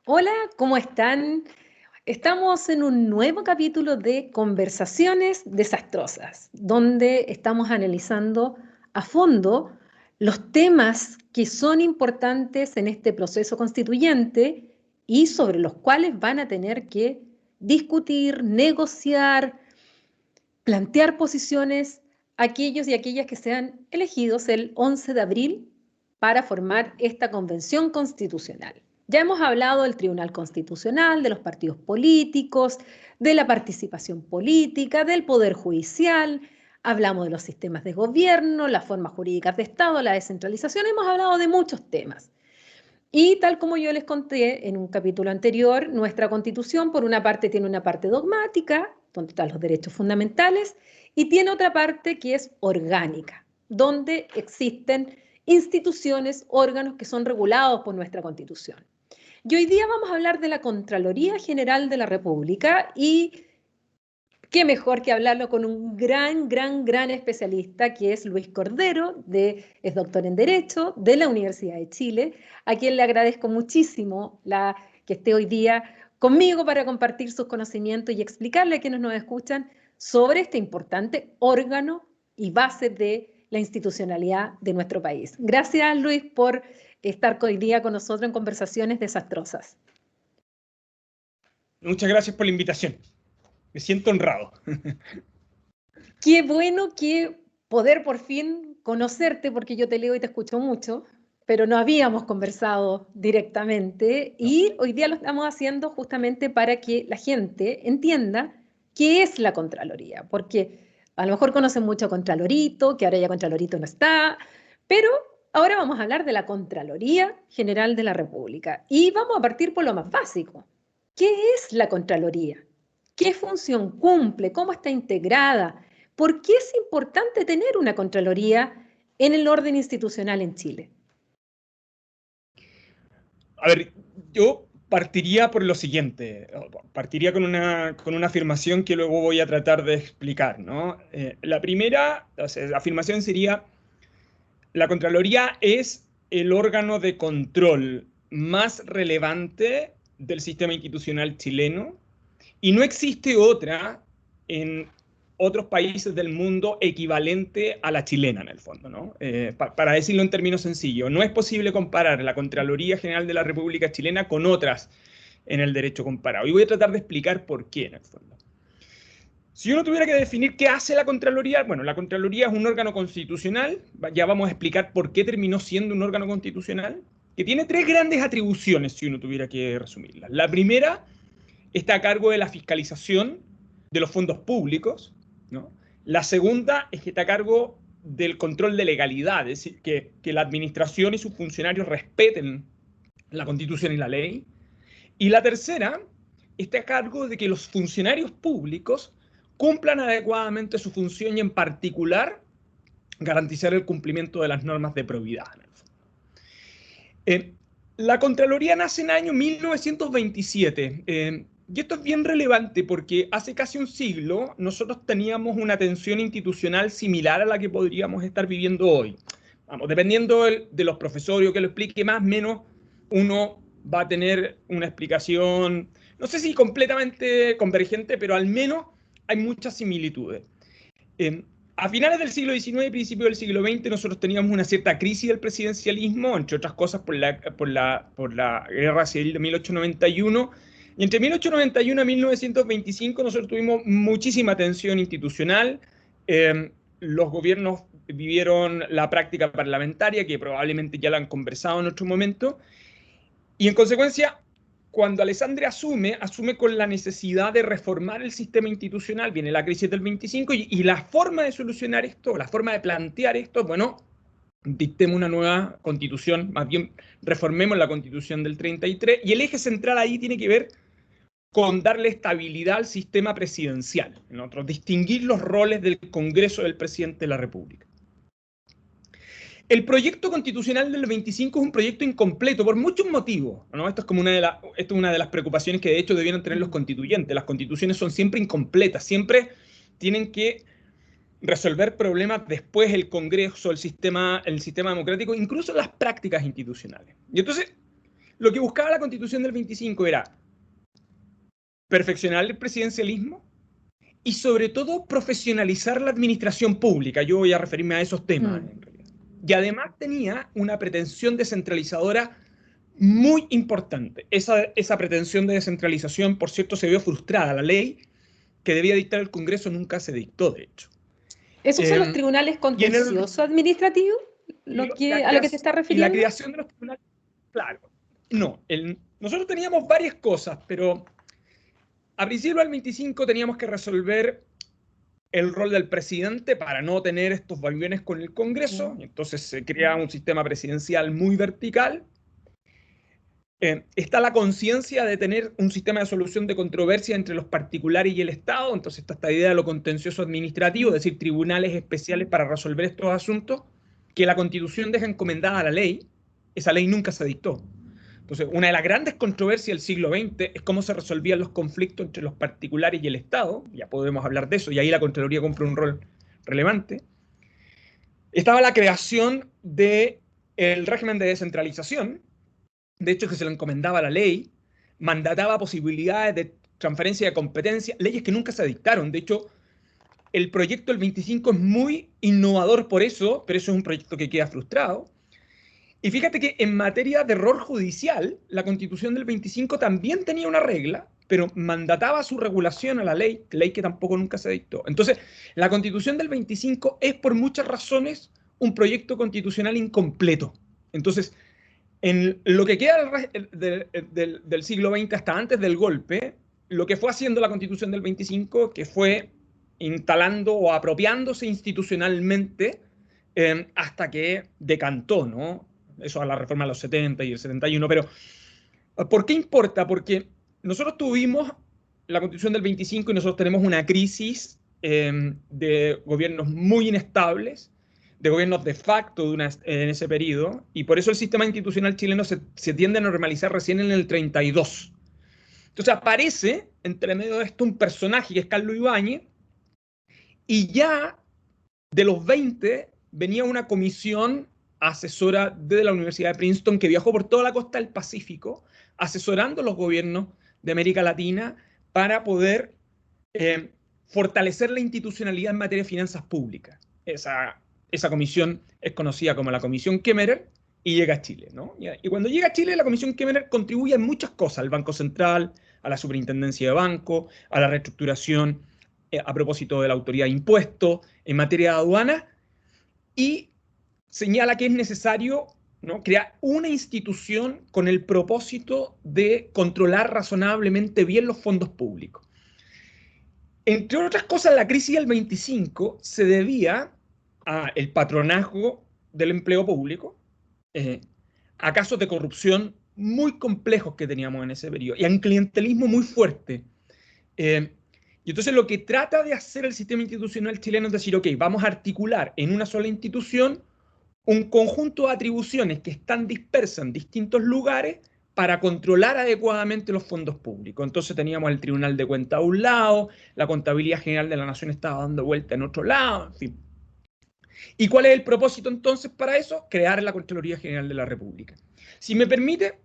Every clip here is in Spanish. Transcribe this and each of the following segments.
Hola, ¿cómo están? Estamos en un nuevo capítulo de Conversaciones Desastrosas, donde estamos analizando a fondo los temas que son importantes en este proceso constituyente y sobre los cuales van a tener que discutir, negociar, plantear posiciones aquellos y aquellas que sean elegidos el 11 de abril para formar esta convención constitucional. Ya hemos hablado del Tribunal Constitucional, de los partidos políticos, de la participación política, del Poder Judicial, hablamos de los sistemas de gobierno, las formas jurídicas de Estado, la descentralización, hemos hablado de muchos temas. Y tal como yo les conté en un capítulo anterior, nuestra Constitución por una parte tiene una parte dogmática, donde están los derechos fundamentales, y tiene otra parte que es orgánica, donde existen instituciones, órganos que son regulados por nuestra Constitución. Y hoy día vamos a hablar de la Contraloría General de la República y qué mejor que hablarlo con un gran especialista que es Luis Cordero, es doctor en Derecho de la Universidad de Chile, a quien le agradezco muchísimo que esté hoy día conmigo para compartir sus conocimientos y explicarle a quienes nos escuchan sobre este importante órgano y base de la institucionalidad de nuestro país. Gracias, Luis, por estar hoy día con nosotros en Conversaciones Desastrosas. Muchas gracias por la invitación. Me siento honrado. Qué bueno que poder por fin conocerte, porque yo te leo y te escucho mucho, pero no habíamos conversado directamente y hoy día lo estamos haciendo justamente para que la gente entienda qué es la Contraloría, porque a lo mejor conocen mucho a Contralorito, que ahora ya Contralorito no está, pero ahora vamos a hablar de la Contraloría General de la República y vamos a partir por lo más básico. ¿Qué es la Contraloría? ¿Qué función cumple? ¿Cómo está integrada? ¿Por qué es importante tener una Contraloría en el orden institucional en Chile? A ver, yo partiría por lo siguiente. Partiría con una afirmación que luego voy a tratar de explicar, ¿no? La primera, la afirmación sería: la Contraloría es el órgano de control más relevante del sistema institucional chileno y no existe otra en otros países del mundo equivalente a la chilena, en el fondo, ¿no? Para decirlo en términos sencillos, no es posible comparar la Contraloría General de la República Chilena con otras en el derecho comparado. Y voy a tratar de explicar por qué, en el fondo. Si uno tuviera que definir qué hace la Contraloría, bueno, la Contraloría es un órgano constitucional, ya vamos a explicar por qué terminó siendo un órgano constitucional, que tiene tres grandes atribuciones, si uno tuviera que resumirlas. La primera está a cargo de la fiscalización de los fondos públicos, ¿no? La segunda es que está a cargo del control de legalidad, es decir, que la administración y sus funcionarios respeten la Constitución y la ley. Y la tercera está a cargo de que los funcionarios públicos cumplan adecuadamente su función y en particular garantizar el cumplimiento de las normas de probidad. La Contraloría nace en el año 1927. Y esto es bien relevante porque hace casi un siglo nosotros teníamos una tensión institucional similar a la que podríamos estar viviendo hoy. Vamos, dependiendo de los profesores que lo explique más o menos, uno va a tener una explicación, no sé si completamente convergente, pero al menos hay muchas similitudes. A finales del siglo XIX y principios del siglo XX nosotros teníamos una cierta crisis del presidencialismo, entre otras cosas por la Guerra Civil de 1891. Y entre 1891 y 1925 nosotros tuvimos muchísima tensión institucional. Los gobiernos vivieron la práctica parlamentaria, que probablemente ya la han conversado en otro momento. Y en consecuencia, cuando Alessandri asume con la necesidad de reformar el sistema institucional, viene la crisis del 25 y la forma de solucionar esto, la forma de plantear esto, bueno, dictemos una nueva constitución, más bien reformemos la constitución del 33 y el eje central ahí tiene que ver con darle estabilidad al sistema presidencial, en otros, distinguir los roles del Congreso del presidente de la República. El proyecto constitucional del 25 es un proyecto incompleto por muchos motivos, ¿no? Esto es una de las preocupaciones que de hecho debieron tener los constituyentes. Las constituciones son siempre incompletas, siempre tienen que resolver problemas después el Congreso, el sistema democrático, incluso las prácticas institucionales. Y entonces, lo que buscaba la Constitución del 25 era perfeccionar el presidencialismo y sobre todo profesionalizar la administración pública. Yo voy a referirme a esos temas, en realidad. Y además tenía una pretensión descentralizadora muy importante. Esa pretensión de descentralización, por cierto, se vio frustrada. La ley que debía dictar el Congreso nunca se dictó, de hecho. ¿Esos son los tribunales Y en el, contenciosos administrativos a lo que te estás y la refiriendo? creación de los tribunales, claro. No, nosotros teníamos varias cosas, pero a principios del 25 teníamos que resolver el rol del presidente para no tener estos vaivenes con el Congreso, y entonces se crea un sistema presidencial muy vertical. Está la conciencia de tener un sistema de solución de controversia entre los particulares y el Estado, entonces está esta idea de lo contencioso administrativo, es decir, tribunales especiales para resolver estos asuntos, que la Constitución deja encomendada a la ley. Esa ley nunca se dictó. Entonces, una de las grandes controversias del siglo XX es cómo se resolvían los conflictos entre los particulares y el Estado. Ya podemos hablar de eso, y ahí la Contraloría cumple un rol relevante. Estaba la creación del régimen de descentralización, de hecho que se lo encomendaba a la ley, mandataba posibilidades de transferencia de competencia, leyes que nunca se dictaron. De hecho, el proyecto del 25 es muy innovador por eso, pero eso es un proyecto que queda frustrado. Y fíjate que en materia de error judicial, la Constitución del 25 también tenía una regla, pero mandataba su regulación a la ley que tampoco nunca se dictó. Entonces, la Constitución del 25 es por muchas razones un proyecto constitucional incompleto. Entonces, en lo que queda del siglo XX hasta antes del golpe, lo que fue haciendo la Constitución del 25, que fue instalando o apropiándose institucionalmente hasta que decantó, ¿no? Eso a la reforma de los 70 y el 71, pero ¿por qué importa? Porque nosotros tuvimos la Constitución del 25 y nosotros tenemos una crisis de gobiernos muy inestables, de gobiernos de facto en ese periodo, y por eso el sistema institucional chileno se tiende a normalizar recién en el 32. Entonces aparece, entre medio de esto, un personaje que es Carlos Ibáñez, y ya de los 20 venía una comisión asesora de la Universidad de Princeton que viajó por toda la costa del Pacífico, asesorando a los gobiernos de América Latina para poder fortalecer la institucionalidad en materia de finanzas públicas. Esa comisión es conocida como la Comisión Kemmerer y llega a Chile, ¿no? Y cuando llega a Chile, la Comisión Kemmerer contribuye en muchas cosas, al Banco Central, a la Superintendencia de Banco, a la reestructuración a propósito de la autoridad de impuestos, en materia de aduana, y señala que es necesario, ¿no?, crear una institución con el propósito de controlar razonablemente bien los fondos públicos. Entre otras cosas, la crisis del 25 se debía al patronazgo del empleo público, a casos de corrupción muy complejos que teníamos en ese periodo y a un clientelismo muy fuerte. Y entonces lo que trata de hacer el sistema institucional chileno es decir, ok, vamos a articular en una sola institución un conjunto de atribuciones que están dispersas en distintos lugares para controlar adecuadamente los fondos públicos. Entonces teníamos el Tribunal de Cuentas a un lado, la Contabilidad General de la Nación estaba dando vuelta en otro lado, en fin. ¿Y cuál es el propósito entonces para eso? Crear la Contraloría General de la República. Si me permite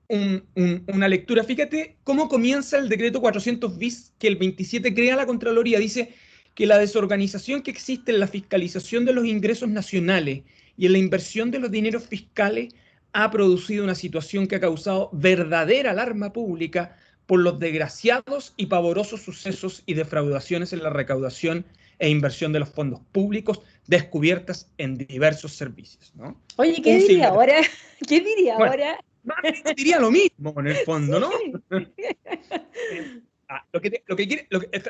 una lectura, fíjate cómo comienza el decreto 400 bis, que el 27 crea la Contraloría. Dice que la desorganización que existe en la fiscalización de los ingresos nacionales y en la inversión de los dineros fiscales ha producido una situación que ha causado verdadera alarma pública por los desgraciados y pavorosos sucesos y defraudaciones en la recaudación e inversión de los fondos públicos descubiertas en diversos servicios, ¿no? Oye, ¿qué diría ahora? ¿Qué diría bueno, ahora? Diría lo mismo en el fondo, ¿no?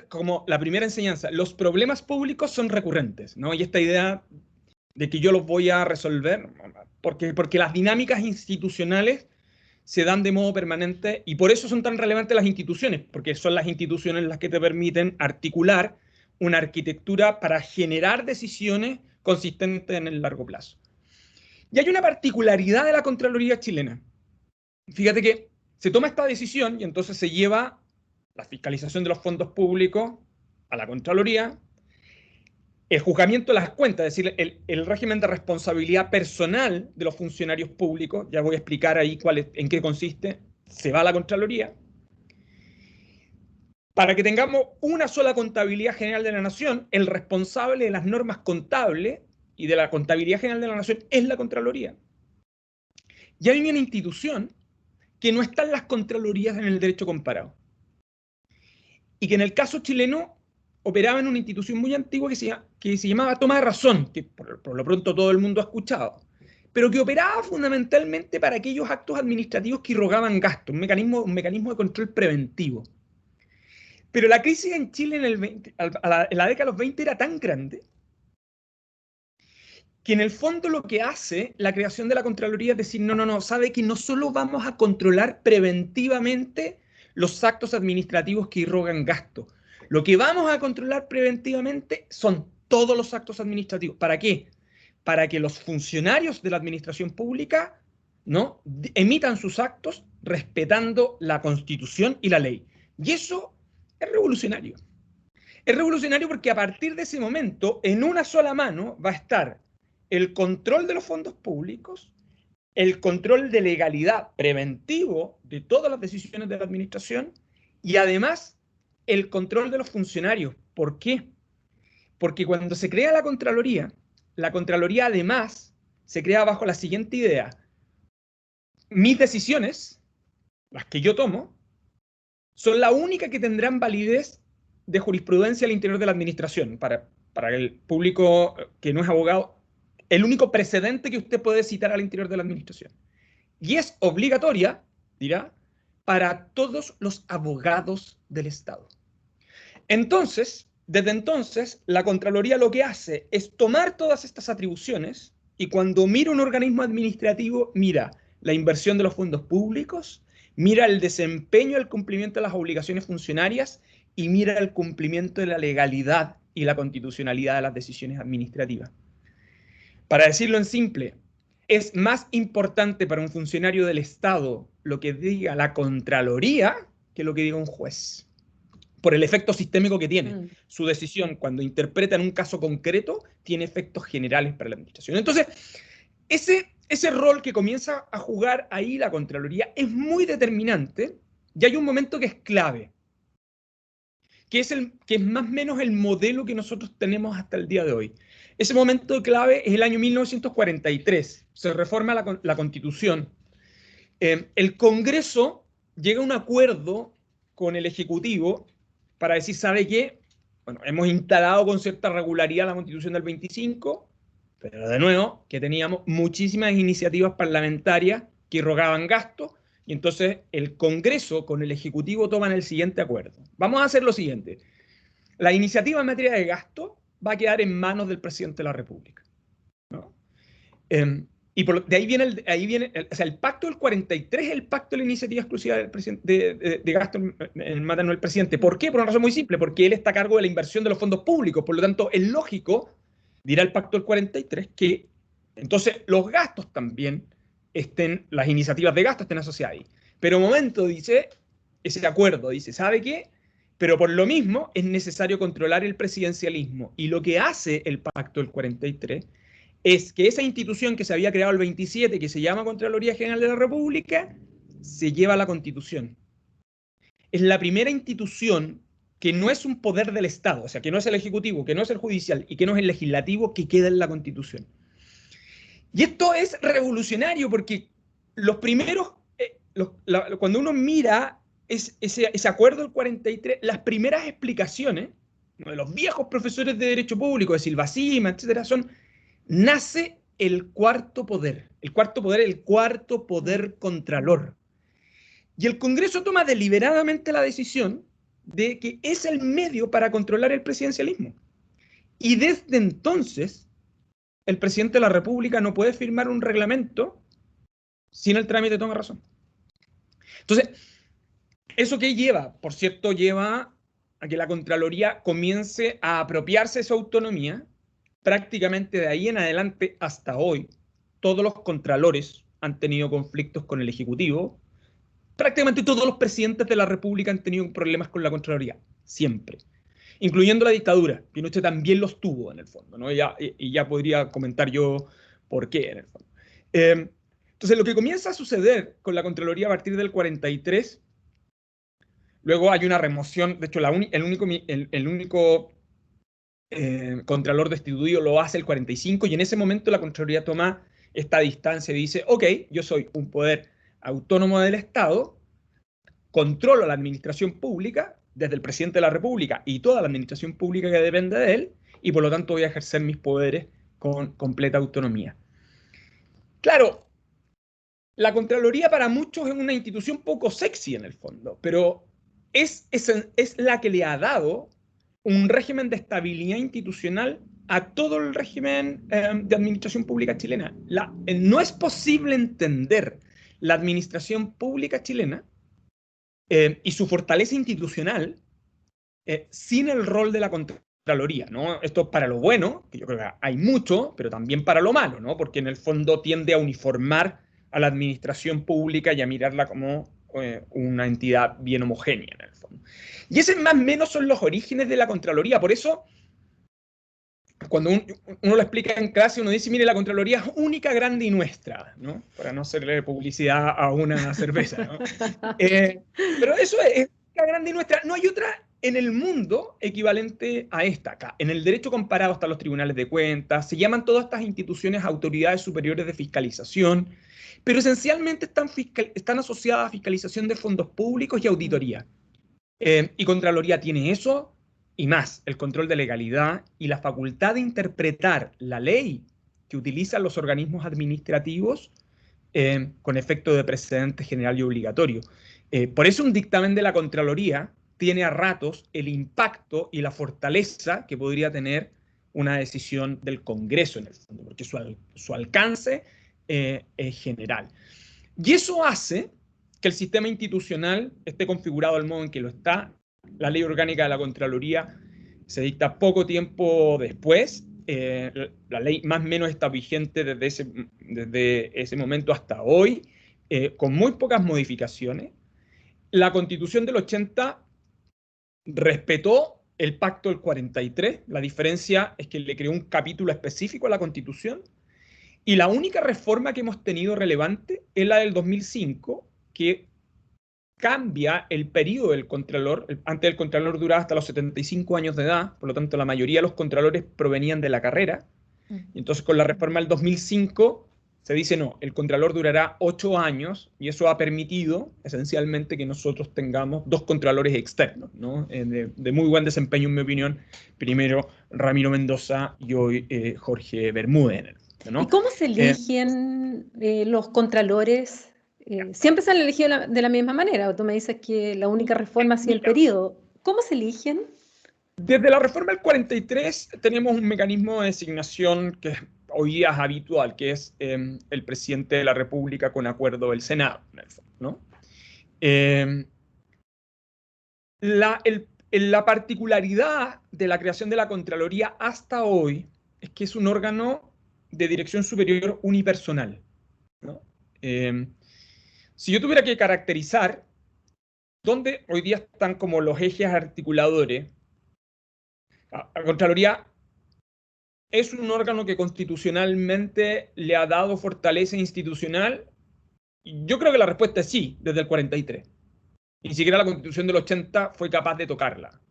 Como la primera enseñanza, los problemas públicos son recurrentes, ¿no? Y esta idea de que yo los voy a resolver, porque las dinámicas institucionales se dan de modo permanente y por eso son tan relevantes las instituciones, porque son las instituciones las que te permiten articular una arquitectura para generar decisiones consistentes en el largo plazo. Y hay una particularidad de la Contraloría chilena. Fíjate que se toma esta decisión y entonces se lleva la fiscalización de los fondos públicos a la Contraloría el juzgamiento de las cuentas, es decir, el régimen de responsabilidad personal de los funcionarios públicos, ya voy a explicar ahí en qué consiste, se va a la Contraloría. Para que tengamos una sola contabilidad general de la nación, el responsable de las normas contables y de la contabilidad general de la nación es la Contraloría. Y hay una institución que no está en las Contralorías en el derecho comparado. Y que en el caso chileno operaba en una institución muy antigua que se llamaba toma de razón, que por lo pronto todo el mundo ha escuchado, pero que operaba fundamentalmente para aquellos actos administrativos que irrogaban gastos, un mecanismo de control preventivo. Pero la crisis en Chile en la década de los 20 era tan grande que en el fondo lo que hace la creación de la Contraloría es decir, no, sabe que no solo vamos a controlar preventivamente los actos administrativos que irrogan gastos, lo que vamos a controlar preventivamente son todos los actos administrativos. ¿Para qué? Para que los funcionarios de la administración pública, ¿no?, emitan sus actos respetando la Constitución y la ley. Y eso es revolucionario. Es revolucionario porque a partir de ese momento, en una sola mano va a estar el control de los fondos públicos, el control de legalidad preventivo de todas las decisiones de la administración y además el control de los funcionarios. ¿Por qué? Porque cuando se crea la Contraloría además se crea bajo la siguiente idea: mis decisiones, las que yo tomo, son la única que tendrán validez de jurisprudencia al interior de la administración. Para el público que no es abogado, el único precedente que usted puede citar al interior de la administración. Y es obligatoria, dirá, para todos los abogados del Estado. Entonces, desde entonces, la Contraloría lo que hace es tomar todas estas atribuciones y cuando mira un organismo administrativo, mira la inversión de los fondos públicos, mira el desempeño, el cumplimiento de las obligaciones funcionarias y mira el cumplimiento de la legalidad y la constitucionalidad de las decisiones administrativas. Para decirlo en simple, es más importante para un funcionario del Estado lo que diga la Contraloría que lo que diga un juez, por el efecto sistémico que tiene. Su decisión, cuando interpreta en un caso concreto, tiene efectos generales para la administración. Entonces, ese rol que comienza a jugar ahí la Contraloría es muy determinante y hay un momento que es clave, que es más o menos el modelo que nosotros tenemos hasta el día de hoy. Ese momento clave es el año 1943. Se reforma la Constitución. El Congreso llega a un acuerdo con el Ejecutivo para decir, ¿sabe qué? Bueno, hemos instalado con cierta regularidad la Constitución del 25, pero de nuevo, que teníamos muchísimas iniciativas parlamentarias que rogaban gastos, y entonces el Congreso con el Ejecutivo toman el siguiente acuerdo. Vamos a hacer lo siguiente. La iniciativa en materia de gasto va a quedar en manos del presidente de la República, ¿no? Y de ahí viene o sea, el pacto del 43 es el pacto de la iniciativa exclusiva del presidente, de gasto en materia del presidente. ¿Por qué? Por una razón muy simple, porque él está a cargo de la inversión de los fondos públicos. Por lo tanto, es lógico, dirá el pacto del 43, que entonces los gastos también las iniciativas de gasto estén asociadas ahí. Pero un momento, dice, ese acuerdo dice, ¿sabe qué? Pero por lo mismo es necesario controlar el presidencialismo. Y lo que hace el pacto del 43 es que esa institución que se había creado el 27, que se llama Contraloría General de la República, se lleva a la Constitución. Es la primera institución que no es un poder del Estado, o sea, que no es el Ejecutivo, que no es el Judicial y que no es el Legislativo, que queda en la Constitución. Y esto es revolucionario porque los primeros, cuando uno mira ese acuerdo del 43, las primeras explicaciones, ¿no?, de los viejos profesores de Derecho Público, de Silva Sima, etcétera, nace el cuarto poder. El cuarto poder contralor. Y el Congreso toma deliberadamente la decisión de que es el medio para controlar el presidencialismo. Y desde entonces, el presidente de la República no puede firmar un reglamento sin el trámite de toma de razón. Entonces, ¿eso qué lleva? Por cierto, lleva a que la Contraloría comience a apropiarse de su autonomía. Prácticamente de ahí en adelante hasta hoy, todos los contralores han tenido conflictos con el Ejecutivo. Prácticamente todos los presidentes de la República han tenido problemas con la Contraloría, siempre. incluyendo la dictadura. Pinochet también los tuvo, en el fondo, ¿no? Y ya podría comentar yo por qué, en el fondo. Entonces, lo que comienza a suceder con la Contraloría a partir del 43, luego hay una remoción, de hecho, el único Contralor destituido lo hace el 45, y en ese momento la Contraloría toma esta distancia y dice, ok, yo soy un poder autónomo del Estado, controlo la administración pública desde el presidente de la República y toda la administración pública que depende de él, y por lo tanto voy a ejercer mis poderes con completa autonomía. Claro, la Contraloría para muchos es una institución poco sexy en el fondo, pero es la que le ha dado un régimen de estabilidad institucional a todo el régimen de administración pública chilena. No es posible entender la administración pública chilena y su fortaleza institucional sin el rol de la Contraloría, ¿no? Esto es para lo bueno, que yo creo que hay mucho, pero también para lo malo, ¿no? Porque en el fondo tiende a uniformar a la administración pública y a mirarla como una entidad bien homogénea, en el fondo. Y ese más o menos son los orígenes de la Contraloría. Por eso, cuando uno lo explica en clase, uno dice, mire, la Contraloría es única, grande y nuestra, ¿no? Para no hacerle publicidad a una cerveza, ¿no? Pero eso es única, grande y nuestra. No hay otra en el mundo equivalente a esta acá. En el derecho comparado están los tribunales de cuentas, se llaman todas estas instituciones autoridades superiores de fiscalización, pero esencialmente están asociadas a fiscalización de fondos públicos y auditoría. Y Contraloría tiene eso y más, el control de legalidad y la facultad de interpretar la ley que utilizan los organismos administrativos con efecto de precedente general y obligatorio. Por eso un dictamen de la Contraloría tiene a ratos el impacto y la fortaleza que podría tener una decisión del Congreso en el fondo, porque su alcance es general. Y eso hace que el sistema institucional esté configurado del modo en que lo está. La ley orgánica de la Contraloría se dicta poco tiempo después. La ley más o menos está vigente desde ese momento hasta hoy, con muy pocas modificaciones. La Constitución del 80 respetó el pacto del 43. La diferencia es que le creó un capítulo específico a la Constitución. Y la única reforma que hemos tenido relevante es la del 2005, que cambia el periodo del Contralor. Antes el Contralor duraba hasta los 75 años de edad, por lo tanto la mayoría de los Contralores provenían de la carrera. Y entonces con la reforma del 2005 se dice, no, el Contralor durará 8 años, y eso ha permitido esencialmente que nosotros tengamos 2 Contralores externos, ¿no? De muy buen desempeño, en mi opinión. Primero Ramiro Mendoza y hoy Jorge Bermúdez, ¿no? ¿Y cómo se eligen los Contralores? ¿Siempre se han elegido de la misma manera? Tú me dices que la única reforma ha sido el periodo. ¿Cómo se eligen? Desde la reforma del 43 tenemos un mecanismo de designación que hoy día es habitual, que es el presidente de la República con acuerdo del Senado, ¿no? La particularidad de la creación de la Contraloría hasta hoy es que es un órgano de dirección superior unipersonal, ¿no? Si yo tuviera que caracterizar dónde hoy día están como los ejes articuladores, la Contraloría es un órgano que constitucionalmente le ha dado fortaleza institucional. Yo creo que la respuesta es sí, desde el 43. Ni siquiera la Constitución del 80 fue capaz de tocarla.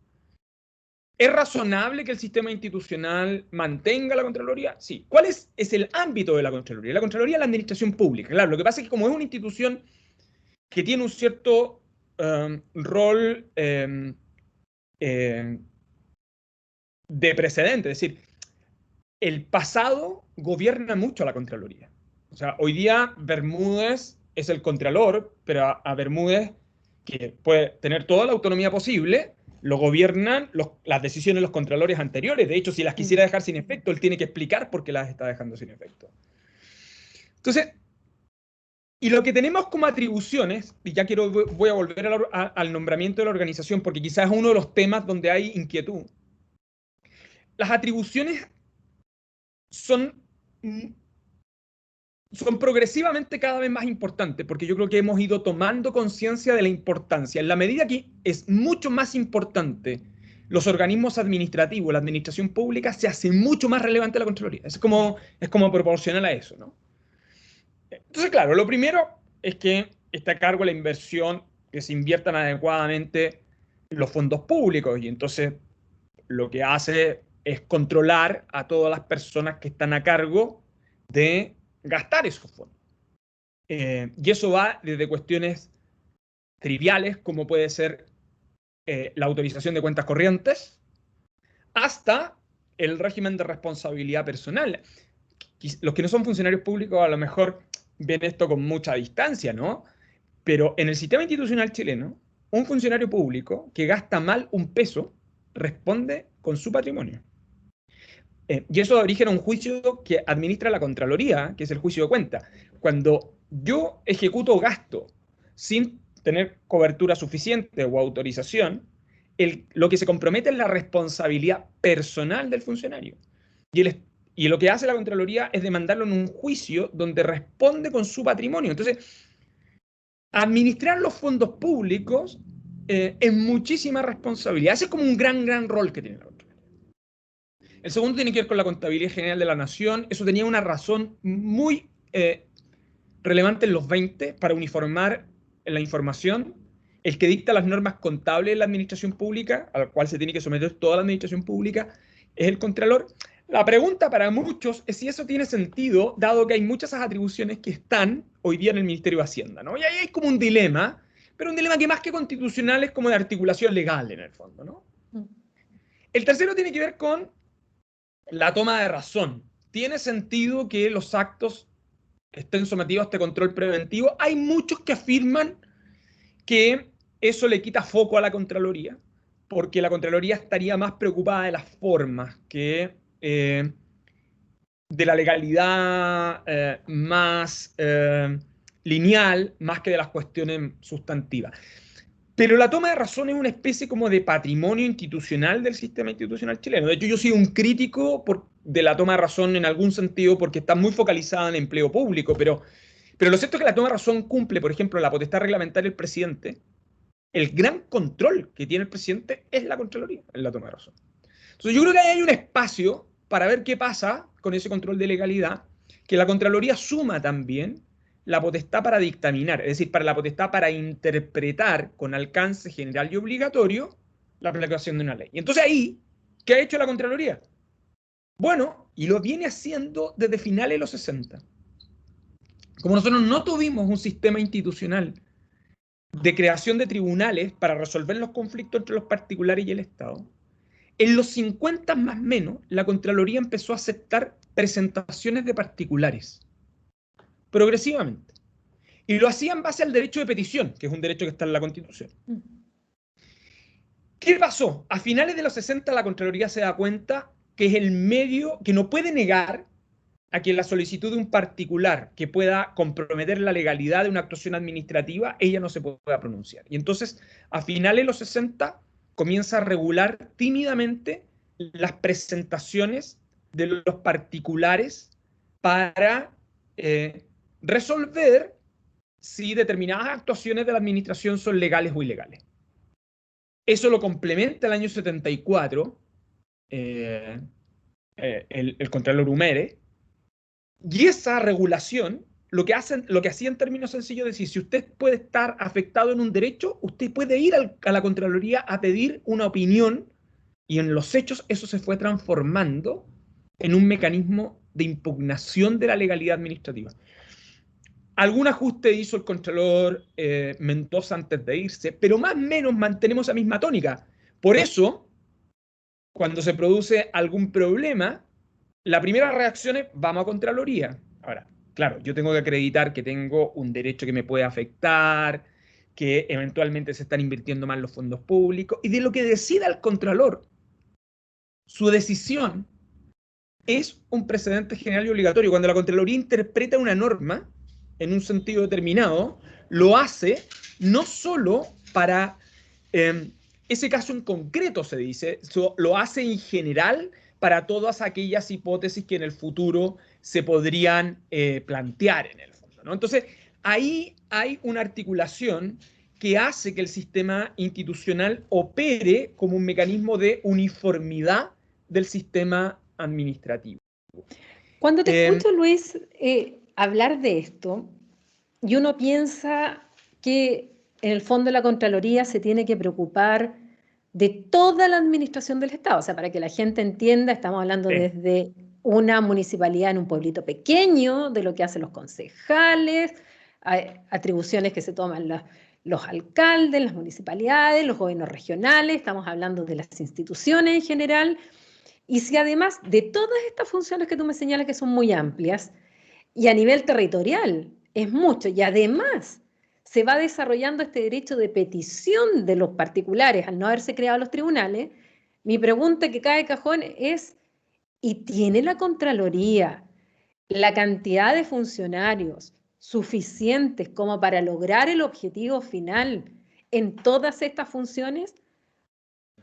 ¿Es razonable que el sistema institucional mantenga la Contraloría? Sí. ¿Cuál es el ámbito de la Contraloría? La Contraloría es la administración pública. Claro, lo que pasa es que como es una institución que tiene un cierto rol de precedente, es decir, el pasado gobierna mucho a la Contraloría. O sea, hoy día Bermúdez es el Contralor, pero a Bermúdez, que puede tener toda la autonomía posible, lo gobiernan las decisiones de los contralores anteriores. De hecho, si las quisiera dejar sin efecto, él tiene que explicar por qué las está dejando sin efecto. Entonces, y lo que tenemos como atribuciones, y ya voy a volver al nombramiento de la organización, porque quizás es uno de los temas donde hay inquietud. Las atribuciones son progresivamente cada vez más importantes, porque yo creo que hemos ido tomando conciencia de la importancia. En la medida que es mucho más importante los organismos administrativos, la administración pública, se hace mucho más relevante la Contraloría. Es como proporcional a eso, ¿no? Entonces, claro, lo primero es que está a cargo la inversión, que se inviertan adecuadamente los fondos públicos, y entonces lo que hace es controlar a todas las personas que están a cargo de gastar esos fondos. Y eso va desde cuestiones triviales, como puede ser la autorización de cuentas corrientes, hasta el régimen de responsabilidad personal. Los que no son funcionarios públicos a lo mejor ven esto con mucha distancia, ¿no? Pero en el sistema institucional chileno, un funcionario público que gasta mal un peso responde con su patrimonio. Y eso da origen a un juicio que administra la Contraloría, que es el juicio de cuenta. Cuando yo ejecuto gasto sin tener cobertura suficiente o autorización, lo que se compromete es la responsabilidad personal del funcionario. Y lo que hace la Contraloría es demandarlo en un juicio donde responde con su patrimonio. Entonces, administrar los fondos públicos es muchísima responsabilidad. Ese es como un gran rol que tiene la Contraloría. El segundo tiene que ver con la contabilidad general de la nación. Eso tenía una razón muy relevante en los 20 para uniformar la información. El que dicta las normas contables de la administración pública, al cual se tiene que someter toda la administración pública, es el Contralor. La pregunta para muchos es si eso tiene sentido, dado que hay muchas atribuciones que están hoy día en el Ministerio de Hacienda, ¿no? Y ahí hay como un dilema, pero un dilema que más que constitucional es como de articulación legal en el fondo, ¿no? El tercero tiene que ver con la toma de razón. ¿Tiene sentido que los actos estén sometidos a este control preventivo? Hay muchos que afirman que eso le quita foco a la Contraloría, porque la Contraloría estaría más preocupada de las formas que de la legalidad más lineal, más que de las cuestiones sustantivas. Pero la toma de razón es una especie como de patrimonio institucional del sistema institucional chileno. De hecho, yo soy un crítico de la toma de razón en algún sentido porque está muy focalizada en el empleo público, pero lo cierto es que la toma de razón cumple, por ejemplo, la potestad reglamentaria del presidente. El gran control que tiene el presidente es la Contraloría en la toma de razón. Entonces, yo creo que ahí hay un espacio para ver qué pasa con ese control de legalidad, que la Contraloría suma también la potestad para dictaminar, es decir, para la potestad para interpretar con alcance general y obligatorio la aplicación de una ley. Y entonces ahí, ¿qué ha hecho la Contraloría? Bueno, y lo viene haciendo desde finales de los 60. Como nosotros no tuvimos un sistema institucional de creación de tribunales para resolver los conflictos entre los particulares y el Estado, en los 50 más o menos, la Contraloría empezó a aceptar presentaciones de particulares, progresivamente. Y lo hacía en base al derecho de petición, que es un derecho que está en la Constitución. ¿Qué pasó? A finales de los 60 la Contraloría se da cuenta que es el medio que no puede negar a que la solicitud de un particular que pueda comprometer la legalidad de una actuación administrativa, ella no se pueda pronunciar. Y entonces, a finales de los 60, comienza a regular tímidamente las presentaciones de los particulares para resolver si determinadas actuaciones de la administración son legales o ilegales. Eso lo complementa el año 74 el Contralor Humere, y esa regulación lo que hacía en términos sencillos es decir, si usted puede estar afectado en un derecho, usted puede ir a la Contraloría a pedir una opinión, y en los hechos eso se fue transformando en un mecanismo de impugnación de la legalidad administrativa. Algún ajuste hizo el Contralor Mendoza antes de irse, pero más o menos mantenemos la misma tónica. Por eso, cuando se produce algún problema, la primera reacción es, vamos a Contraloría. Ahora, claro, yo tengo que acreditar que tengo un derecho que me puede afectar, que eventualmente se están invirtiendo mal los fondos públicos, y de lo que decida el Contralor, su decisión es un precedente general y obligatorio. Cuando la Contraloría interpreta una norma en un sentido determinado, lo hace no solo para ese caso en concreto, se dice, lo hace en general para todas aquellas hipótesis que en el futuro se podrían plantear en el fondo, ¿no? Entonces, ahí hay una articulación que hace que el sistema institucional opere como un mecanismo de uniformidad del sistema administrativo. Cuando te escucho, Luis, hablar de esto, y uno piensa que en el fondo la Contraloría se tiene que preocupar de toda la administración del Estado. O sea, para que la gente entienda, estamos hablando desde una municipalidad en un pueblito pequeño, de lo que hacen los concejales, atribuciones que se toman los alcaldes, las municipalidades, los gobiernos regionales, estamos hablando de las instituciones en general. Y si además de todas estas funciones que tú me señalas que son muy amplias, y a nivel territorial es mucho, y además se va desarrollando este derecho de petición de los particulares al no haberse creado los tribunales, mi pregunta que cae de cajón es, ¿y tiene la Contraloría la cantidad de funcionarios suficientes como para lograr el objetivo final en todas estas funciones?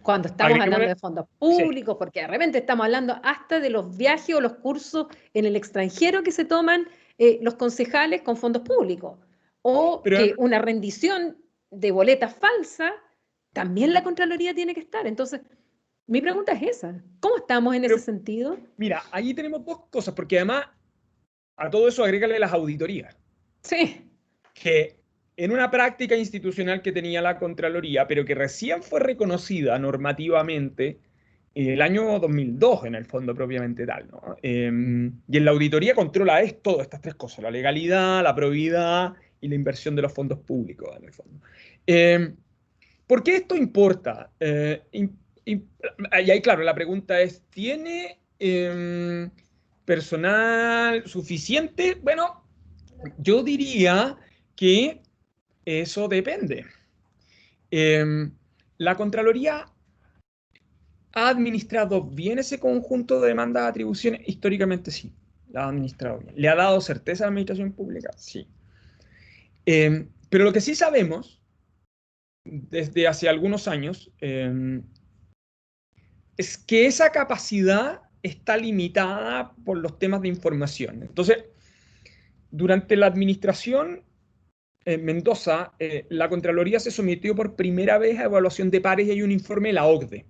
Cuando estamos hablando de fondos públicos, porque de repente estamos hablando hasta de los viajes o los cursos en el extranjero que se toman los concejales con fondos públicos, o que una rendición de boletas falsa, también la Contraloría tiene que estar. Entonces, mi pregunta es esa, ¿cómo estamos en ese sentido? Mira, ahí tenemos dos cosas, porque además a todo eso agrégale las auditorías. Sí. Que en una práctica institucional que tenía la Contraloría, pero que recién fue reconocida normativamente el año 2002, en el fondo propiamente tal, ¿no? Y en la auditoría controla todas estas tres cosas: la legalidad, la probidad y la inversión de los fondos públicos, en el fondo. ¿Por qué esto importa? Y ahí, claro, la pregunta es, ¿tiene personal suficiente? Bueno, yo diría que eso depende. La Contraloría ha administrado bien ese conjunto de demandas de atribuciones. Históricamente sí, la ha administrado bien. ¿Le ha dado certeza a la administración pública? Sí. Pero lo que sí sabemos desde hace algunos años es que esa capacidad está limitada por los temas de información. Entonces, durante la administración en Mendoza, la Contraloría se sometió por primera vez a evaluación de pares y hay un informe de la OCDE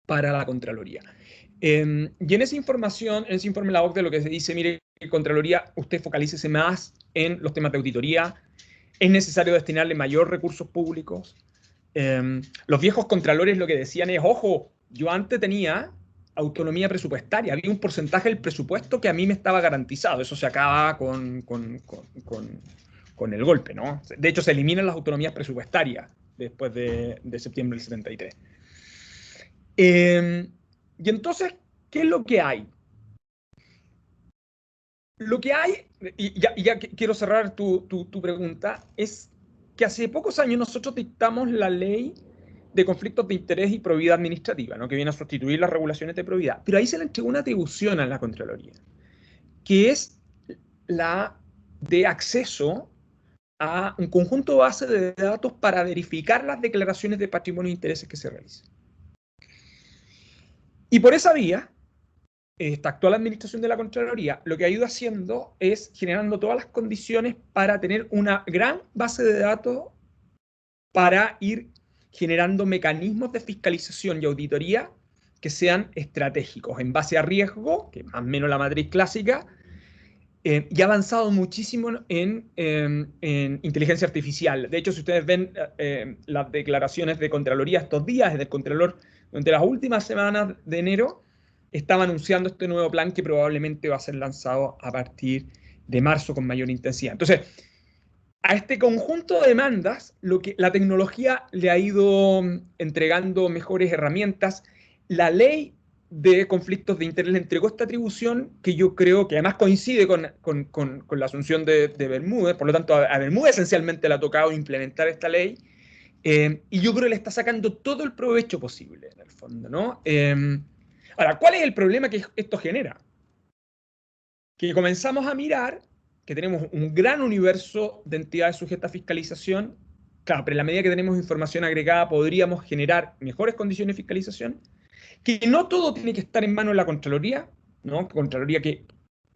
para la Contraloría. Y en esa información, en ese informe de la OCDE, lo que se dice, mire, Contraloría, usted focalícese más en los temas de auditoría, es necesario destinarle mayor recursos públicos. Los viejos contralores lo que decían es, ojo, yo antes tenía autonomía presupuestaria, había un porcentaje del presupuesto que a mí me estaba garantizado, eso se acaba con el golpe, ¿no? De hecho, se eliminan las autonomías presupuestarias después de septiembre del 73. Y entonces, ¿qué es lo que hay? Lo que hay, y ya quiero cerrar tu pregunta, es que hace pocos años nosotros dictamos la ley de conflictos de interés y probidad administrativa, ¿no? Que viene a sustituir las regulaciones de probidad. Pero ahí se le entregó una atribución a la Contraloría, que es la de acceso a un conjunto de bases de datos para verificar las declaraciones de patrimonio e intereses que se realicen. Y por esa vía, esta actual administración de la Contraloría lo que ha ido haciendo es generando todas las condiciones para tener una gran base de datos para ir generando mecanismos de fiscalización y auditoría que sean estratégicos, en base a riesgo, que es más o menos la matriz clásica, y ha avanzado muchísimo en inteligencia artificial. De hecho, si ustedes ven las declaraciones de Contraloría estos días, del Contralor, durante las últimas semanas de enero, estaba anunciando este nuevo plan que probablemente va a ser lanzado a partir de marzo con mayor intensidad. Entonces, a este conjunto de demandas, la tecnología le ha ido entregando mejores herramientas. La ley de conflictos de interés le entregó esta atribución que yo creo que además coincide con la asunción de Bermúdez. Por lo tanto, a Bermúdez esencialmente le ha tocado implementar esta ley. Y yo creo que le está sacando todo el provecho posible, en el fondo, ¿no? Ahora, ¿cuál es el problema que esto genera? Que comenzamos a mirar que tenemos un gran universo de entidades sujetas a fiscalización. Claro, pero en la medida que tenemos información agregada podríamos generar mejores condiciones de fiscalización, que no todo tiene que estar en manos de la Contraloría, ¿no? Contraloría que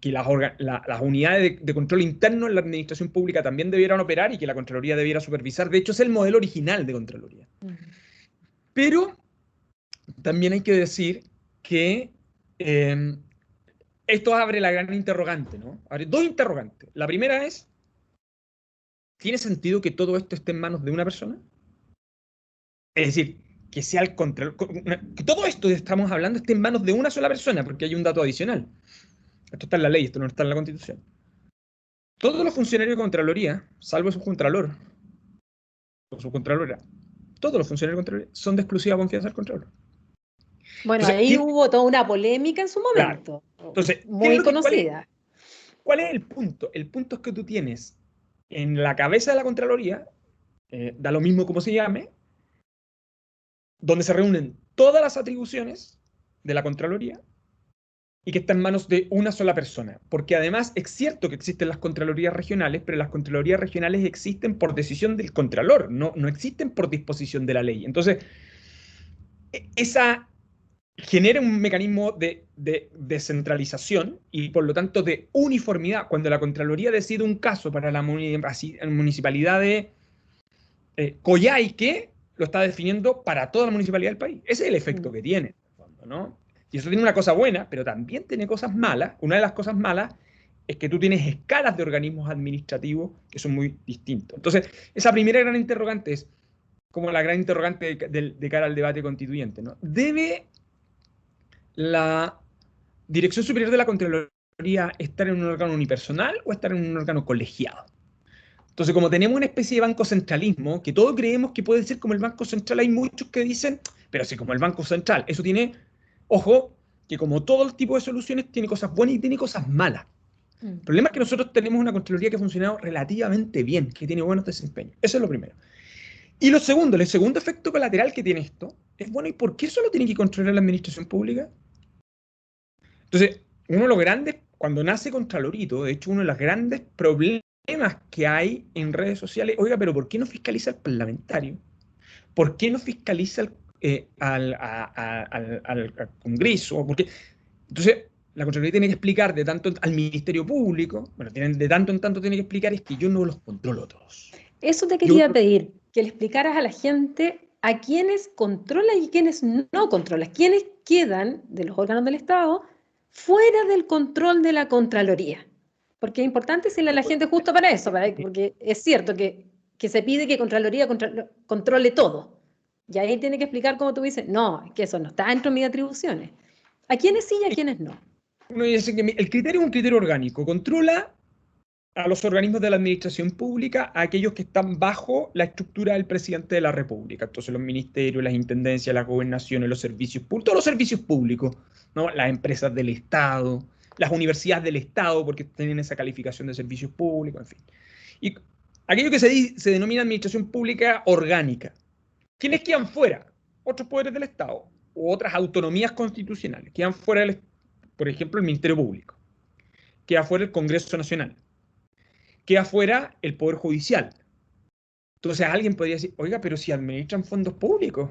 que las unidades de control interno en la administración pública también debieran operar y que la Contraloría debiera supervisar. De hecho, es el modelo original de Contraloría. Pero también hay que decir que esto abre la gran interrogante, ¿no? Abre dos interrogantes. La primera es, ¿tiene sentido que todo esto esté en manos de una persona? Es decir, que sea el control, que todo esto que estamos hablando esté en manos de una sola persona, porque hay un dato adicional. Esto está en la ley, esto no está en la Constitución. Todos los funcionarios de Contraloría, salvo el subcontralor o subcontralora, todos los funcionarios de Contraloría son de exclusiva confianza del Contralor. Bueno, Entonces, ahí hubo toda una polémica en su claro. momento, Entonces, muy conocida. ¿cuál es el punto? El punto es que tú tienes en la cabeza de la Contraloría, da lo mismo como se llame, donde se reúnen todas las atribuciones de la Contraloría y que está en manos de una sola persona. Porque además es cierto que existen las Contralorías regionales, pero las Contralorías regionales existen por decisión del Contralor, no existen por disposición de la ley. Entonces, esa genera un mecanismo de descentralización y por lo tanto de uniformidad. Cuando la Contraloría decide un caso para la municipalidad de Coyhaique, lo está definiendo para toda la municipalidad del país. Ese es el efecto que tiene, ¿no? Y eso tiene una cosa buena, pero también tiene cosas malas. Una de las cosas malas es que tú tienes escalas de organismos administrativos que son muy distintos. Entonces, esa primera gran interrogante es como la gran interrogante de cara al debate constituyente, ¿no? ¿Debe la Dirección Superior de la Contraloría estar en un órgano unipersonal o estar en un órgano colegiado? Entonces, como tenemos una especie de banco centralismo, que todos creemos que puede ser como el Banco Central, hay muchos que dicen, pero sí, como el Banco Central, eso tiene, ojo, que como todo el tipo de soluciones, tiene cosas buenas y tiene cosas malas. El problema es que nosotros tenemos una Contraloría que ha funcionado relativamente bien, que tiene buenos desempeños. Eso es lo primero. Y lo segundo, el segundo efecto colateral que tiene esto, es, bueno, ¿y por qué solo tiene que controlar la administración pública? Entonces, uno de los grandes, cuando nace Contralorito, de hecho, uno de los grandes problemas que hay en redes sociales, oiga, pero ¿por qué no fiscaliza al parlamentario? ¿Por qué no fiscaliza al Congreso? Entonces, la Contraloría tiene que explicar de tanto al Ministerio Público, bueno, de tanto en tanto tiene que explicar es que yo no los controlo todos. Eso te quería pedir, que le explicaras a la gente a quiénes controla y quiénes no controla, quiénes quedan de los órganos del Estado fuera del control de la Contraloría. Porque es importante decirle a la gente justo para eso, porque es cierto que se pide que Contraloría controle todo. Y ahí tiene que explicar, como tú dices, no, es que eso no está dentro de mis atribuciones. ¿A quiénes sí y a quiénes no? Uno dice que el criterio es un criterio orgánico, controla a los organismos de la administración pública, a aquellos que están bajo la estructura del presidente de la República. Entonces los ministerios, las intendencias, las gobernaciones, los servicios públicos, todos los servicios públicos, ¿no? Las empresas del Estado, las universidades del Estado, porque tienen esa calificación de servicios públicos, en fin. Y aquello que se denomina administración pública orgánica. ¿Quiénes quedan fuera? Otros poderes del Estado u otras autonomías constitucionales. Quedan fuera, por ejemplo, el Ministerio Público. Queda fuera el Congreso Nacional. Queda fuera el Poder Judicial. Entonces alguien podría decir, oiga, pero si administran fondos públicos.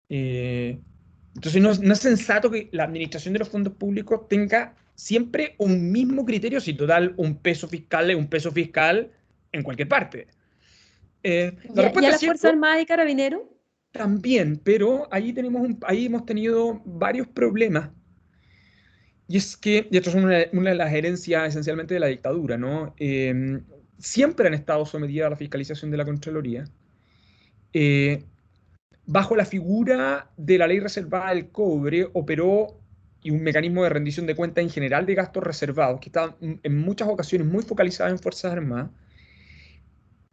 Entonces no es sensato que la administración de los fondos públicos tenga siempre un mismo criterio, si total un peso fiscal es un peso fiscal en cualquier parte. ¿Y a las Fuerzas Armadas y Carabineros? También, pero ahí hemos tenido varios problemas. Y es que, y esto es una de las herencias esencialmente de la dictadura, ¿no? Siempre han estado sometidas a la fiscalización de la Contraloría, bajo la figura de la ley reservada del cobre, operó y un mecanismo de rendición de cuentas en general de gastos reservados, que estaban en muchas ocasiones muy focalizados en Fuerzas Armadas.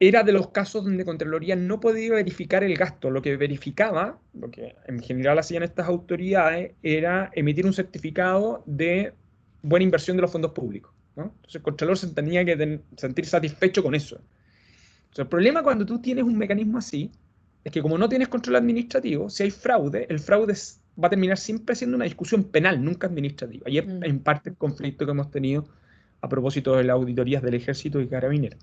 Era de los casos donde Contraloría no podía verificar el gasto. Lo que verificaba, lo que en general hacían estas autoridades, era emitir un certificado de buena inversión de los fondos públicos, ¿no? Entonces el Contralor se tenía que sentir satisfecho con eso. O sea, el problema cuando tú tienes un mecanismo así es que como no tienes control administrativo, si hay fraude, el fraude va a terminar siempre siendo una discusión penal, nunca administrativa. Y es en parte el conflicto que hemos tenido a propósito de las auditorías del Ejército y Carabineros.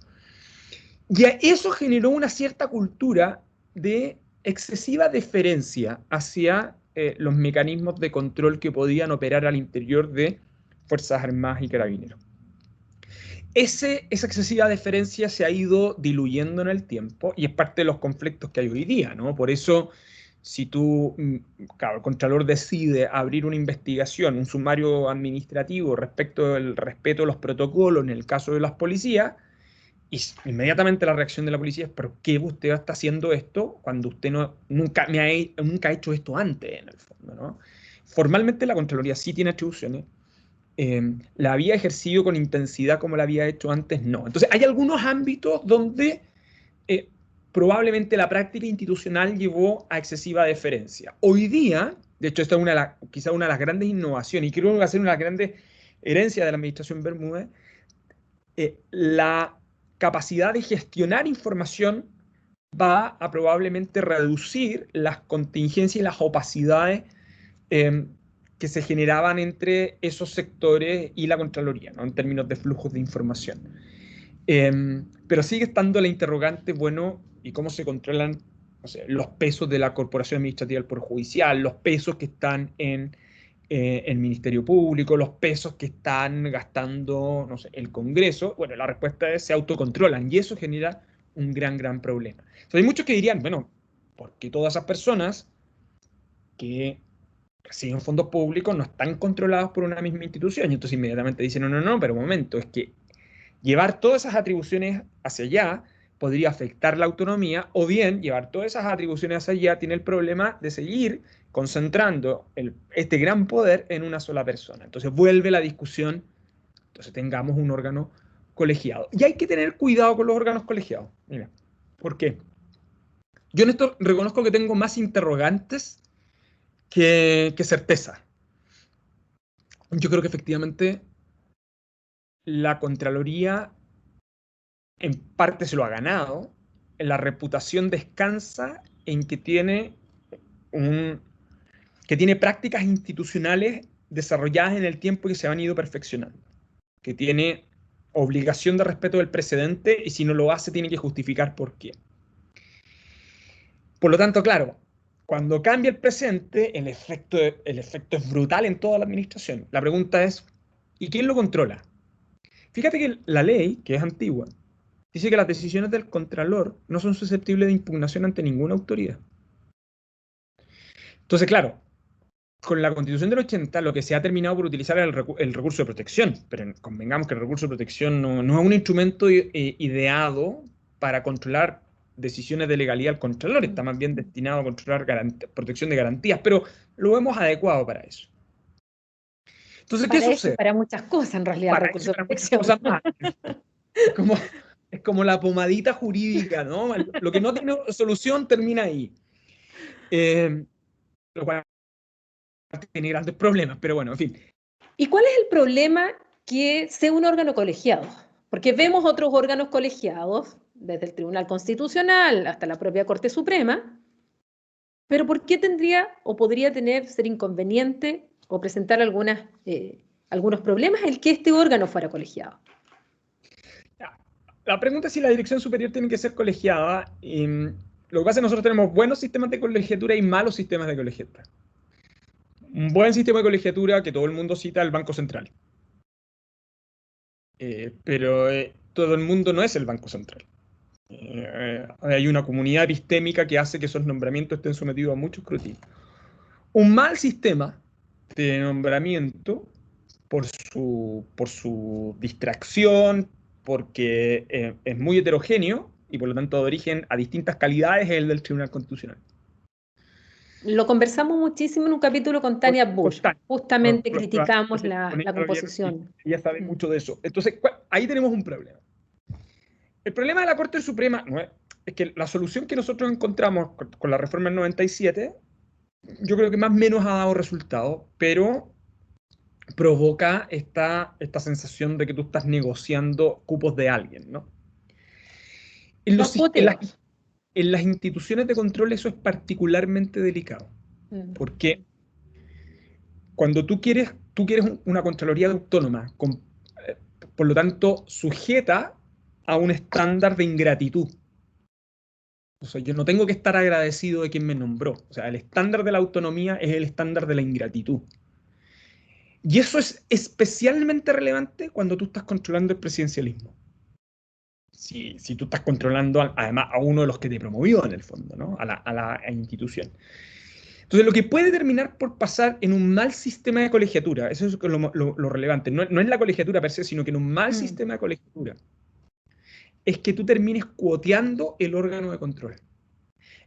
Y eso generó una cierta cultura de excesiva deferencia hacia los mecanismos de control que podían operar al interior de Fuerzas Armadas y Carabineros. Esa excesiva deferencia se ha ido diluyendo en el tiempo y es parte de los conflictos que hay hoy día, ¿no? Por eso, si claro, el Contralor decide abrir una investigación, un sumario administrativo respecto del respeto de los protocolos en el caso de las policías, y inmediatamente la reacción de la policía es: ¿pero qué usted está haciendo esto cuando usted nunca ha hecho esto antes, en el fondo, ¿no? Formalmente la Contraloría sí tiene atribuciones. ¿La había ejercido con intensidad como la había hecho antes? No. Entonces, hay algunos ámbitos donde probablemente la práctica institucional llevó a excesiva deferencia. Hoy día, de hecho, esta es quizá una de las grandes innovaciones, y creo que va a ser una de las grandes herencias de la administración Bermúdez, la capacidad de gestionar información va a probablemente reducir las contingencias y las opacidades que se generaban entre esos sectores y la Contraloría, ¿no? En términos de flujos de información. Pero sigue estando la interrogante, bueno, ¿y cómo se controlan, o sea, los pesos de la Corporación Administrativa del Poder Judicial, los pesos que están en el Ministerio Público, los pesos que están gastando, no sé, el Congreso? Bueno, la respuesta es: se autocontrolan, y eso genera un gran problema. Entonces, hay muchos que dirían, bueno, ¿por qué todas esas personas que reciben fondos públicos no están controlados por una misma institución? Y entonces inmediatamente dicen: no, pero un momento, es que llevar todas esas atribuciones hacia allá podría afectar la autonomía, o bien llevar todas esas atribuciones hacia allá tiene el problema de seguir concentrando este gran poder en una sola persona. Entonces vuelve la discusión, entonces tengamos un órgano colegiado. Y hay que tener cuidado con los órganos colegiados. Mira, ¿por qué? Yo en esto reconozco que tengo más interrogantes que certeza. Yo creo que efectivamente la Contraloría en parte se lo ha ganado. La reputación descansa en que tiene prácticas institucionales desarrolladas en el tiempo y que se han ido perfeccionando, que tiene obligación de respeto del precedente, y si no lo hace tiene que justificar por qué. Por lo tanto, claro, cuando cambia el presente, el efecto es brutal en toda la administración. La pregunta es: ¿y quién lo controla? Fíjate que la ley, que es antigua, dice que las decisiones del Contralor no son susceptibles de impugnación ante ninguna autoridad. Entonces, claro, con la Constitución del 80 lo que se ha terminado por utilizar es el recurso de protección, pero convengamos que el recurso de protección no es un instrumento ideado para controlar decisiones de legalidad al Contralor, está más bien destinado a controlar protección de garantías, pero lo hemos adecuado para eso. Entonces, ¿qué Para eso y sucede? para muchas cosas, en realidad, el Para recurso eso y de para muchas protección. cosas más. Es como la pomadita jurídica, ¿no? Lo que no tiene solución termina ahí. Lo cual tiene grandes problemas, pero bueno, en fin. ¿Y cuál es el problema que sea un órgano colegiado? Porque vemos otros órganos colegiados, desde el Tribunal Constitucional hasta la propia Corte Suprema, pero ¿por qué tendría o podría ser inconveniente o presentar algunos problemas el que este órgano fuera colegiado? La pregunta es si la dirección superior tiene que ser colegiada. Lo que pasa es que nosotros tenemos buenos sistemas de colegiatura y malos sistemas de colegiatura. Un buen sistema de colegiatura que todo el mundo cita: el Banco Central. Pero todo el mundo no es el Banco Central. Hay una comunidad epistémica que hace que esos nombramientos estén sometidos a mucho escrutinio. Un mal sistema de nombramiento, por su distracción, porque es muy heterogéneo y por lo tanto de origen a distintas calidades, es el del Tribunal Constitucional. Lo conversamos muchísimo en un capítulo con Tania Bush. Justamente criticamos la composición. Ella sabe mucho de eso. Entonces, ahí tenemos un problema. El problema de la Corte Suprema es que la solución que nosotros encontramos con la reforma del 97, yo creo que más o menos ha dado resultado, pero provoca esta sensación de que tú estás negociando cupos de alguien, ¿no? En las instituciones de control eso es particularmente delicado, porque cuando tú quieres una Contraloría autónoma, por lo tanto, sujeta a un estándar de ingratitud. O sea, yo no tengo que estar agradecido de quien me nombró. O sea, el estándar de la autonomía es el estándar de la ingratitud. Y eso es especialmente relevante cuando tú estás controlando el presidencialismo. Si tú estás controlando además a uno de los que te promovió en el fondo, ¿no? A la institución. Entonces, lo que puede terminar por pasar en un mal sistema de colegiatura, eso es lo relevante, no es la colegiatura per se, sino que en un mal sistema de colegiatura, es que tú termines cuoteando el órgano de control.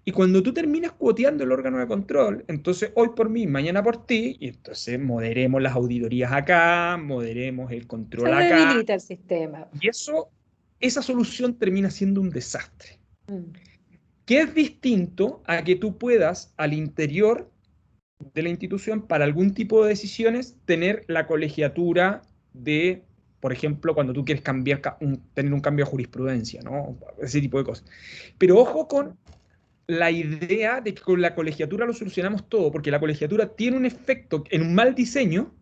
Y cuando tú terminas cuoteando el órgano de control, entonces hoy por mí, mañana por ti, y entonces moderemos las auditorías acá, moderemos el control Se acá. debilita el sistema. Y esa solución termina siendo un desastre. Que es distinto a que tú puedas al interior de la institución para algún tipo de decisiones tener la colegiatura de, por ejemplo, cuando tú quieres tener un cambio de jurisprudencia, ¿no? Ese tipo de cosas. Pero ojo con la idea de que con la colegiatura lo solucionamos todo, porque la colegiatura tiene un efecto en un mal diseño,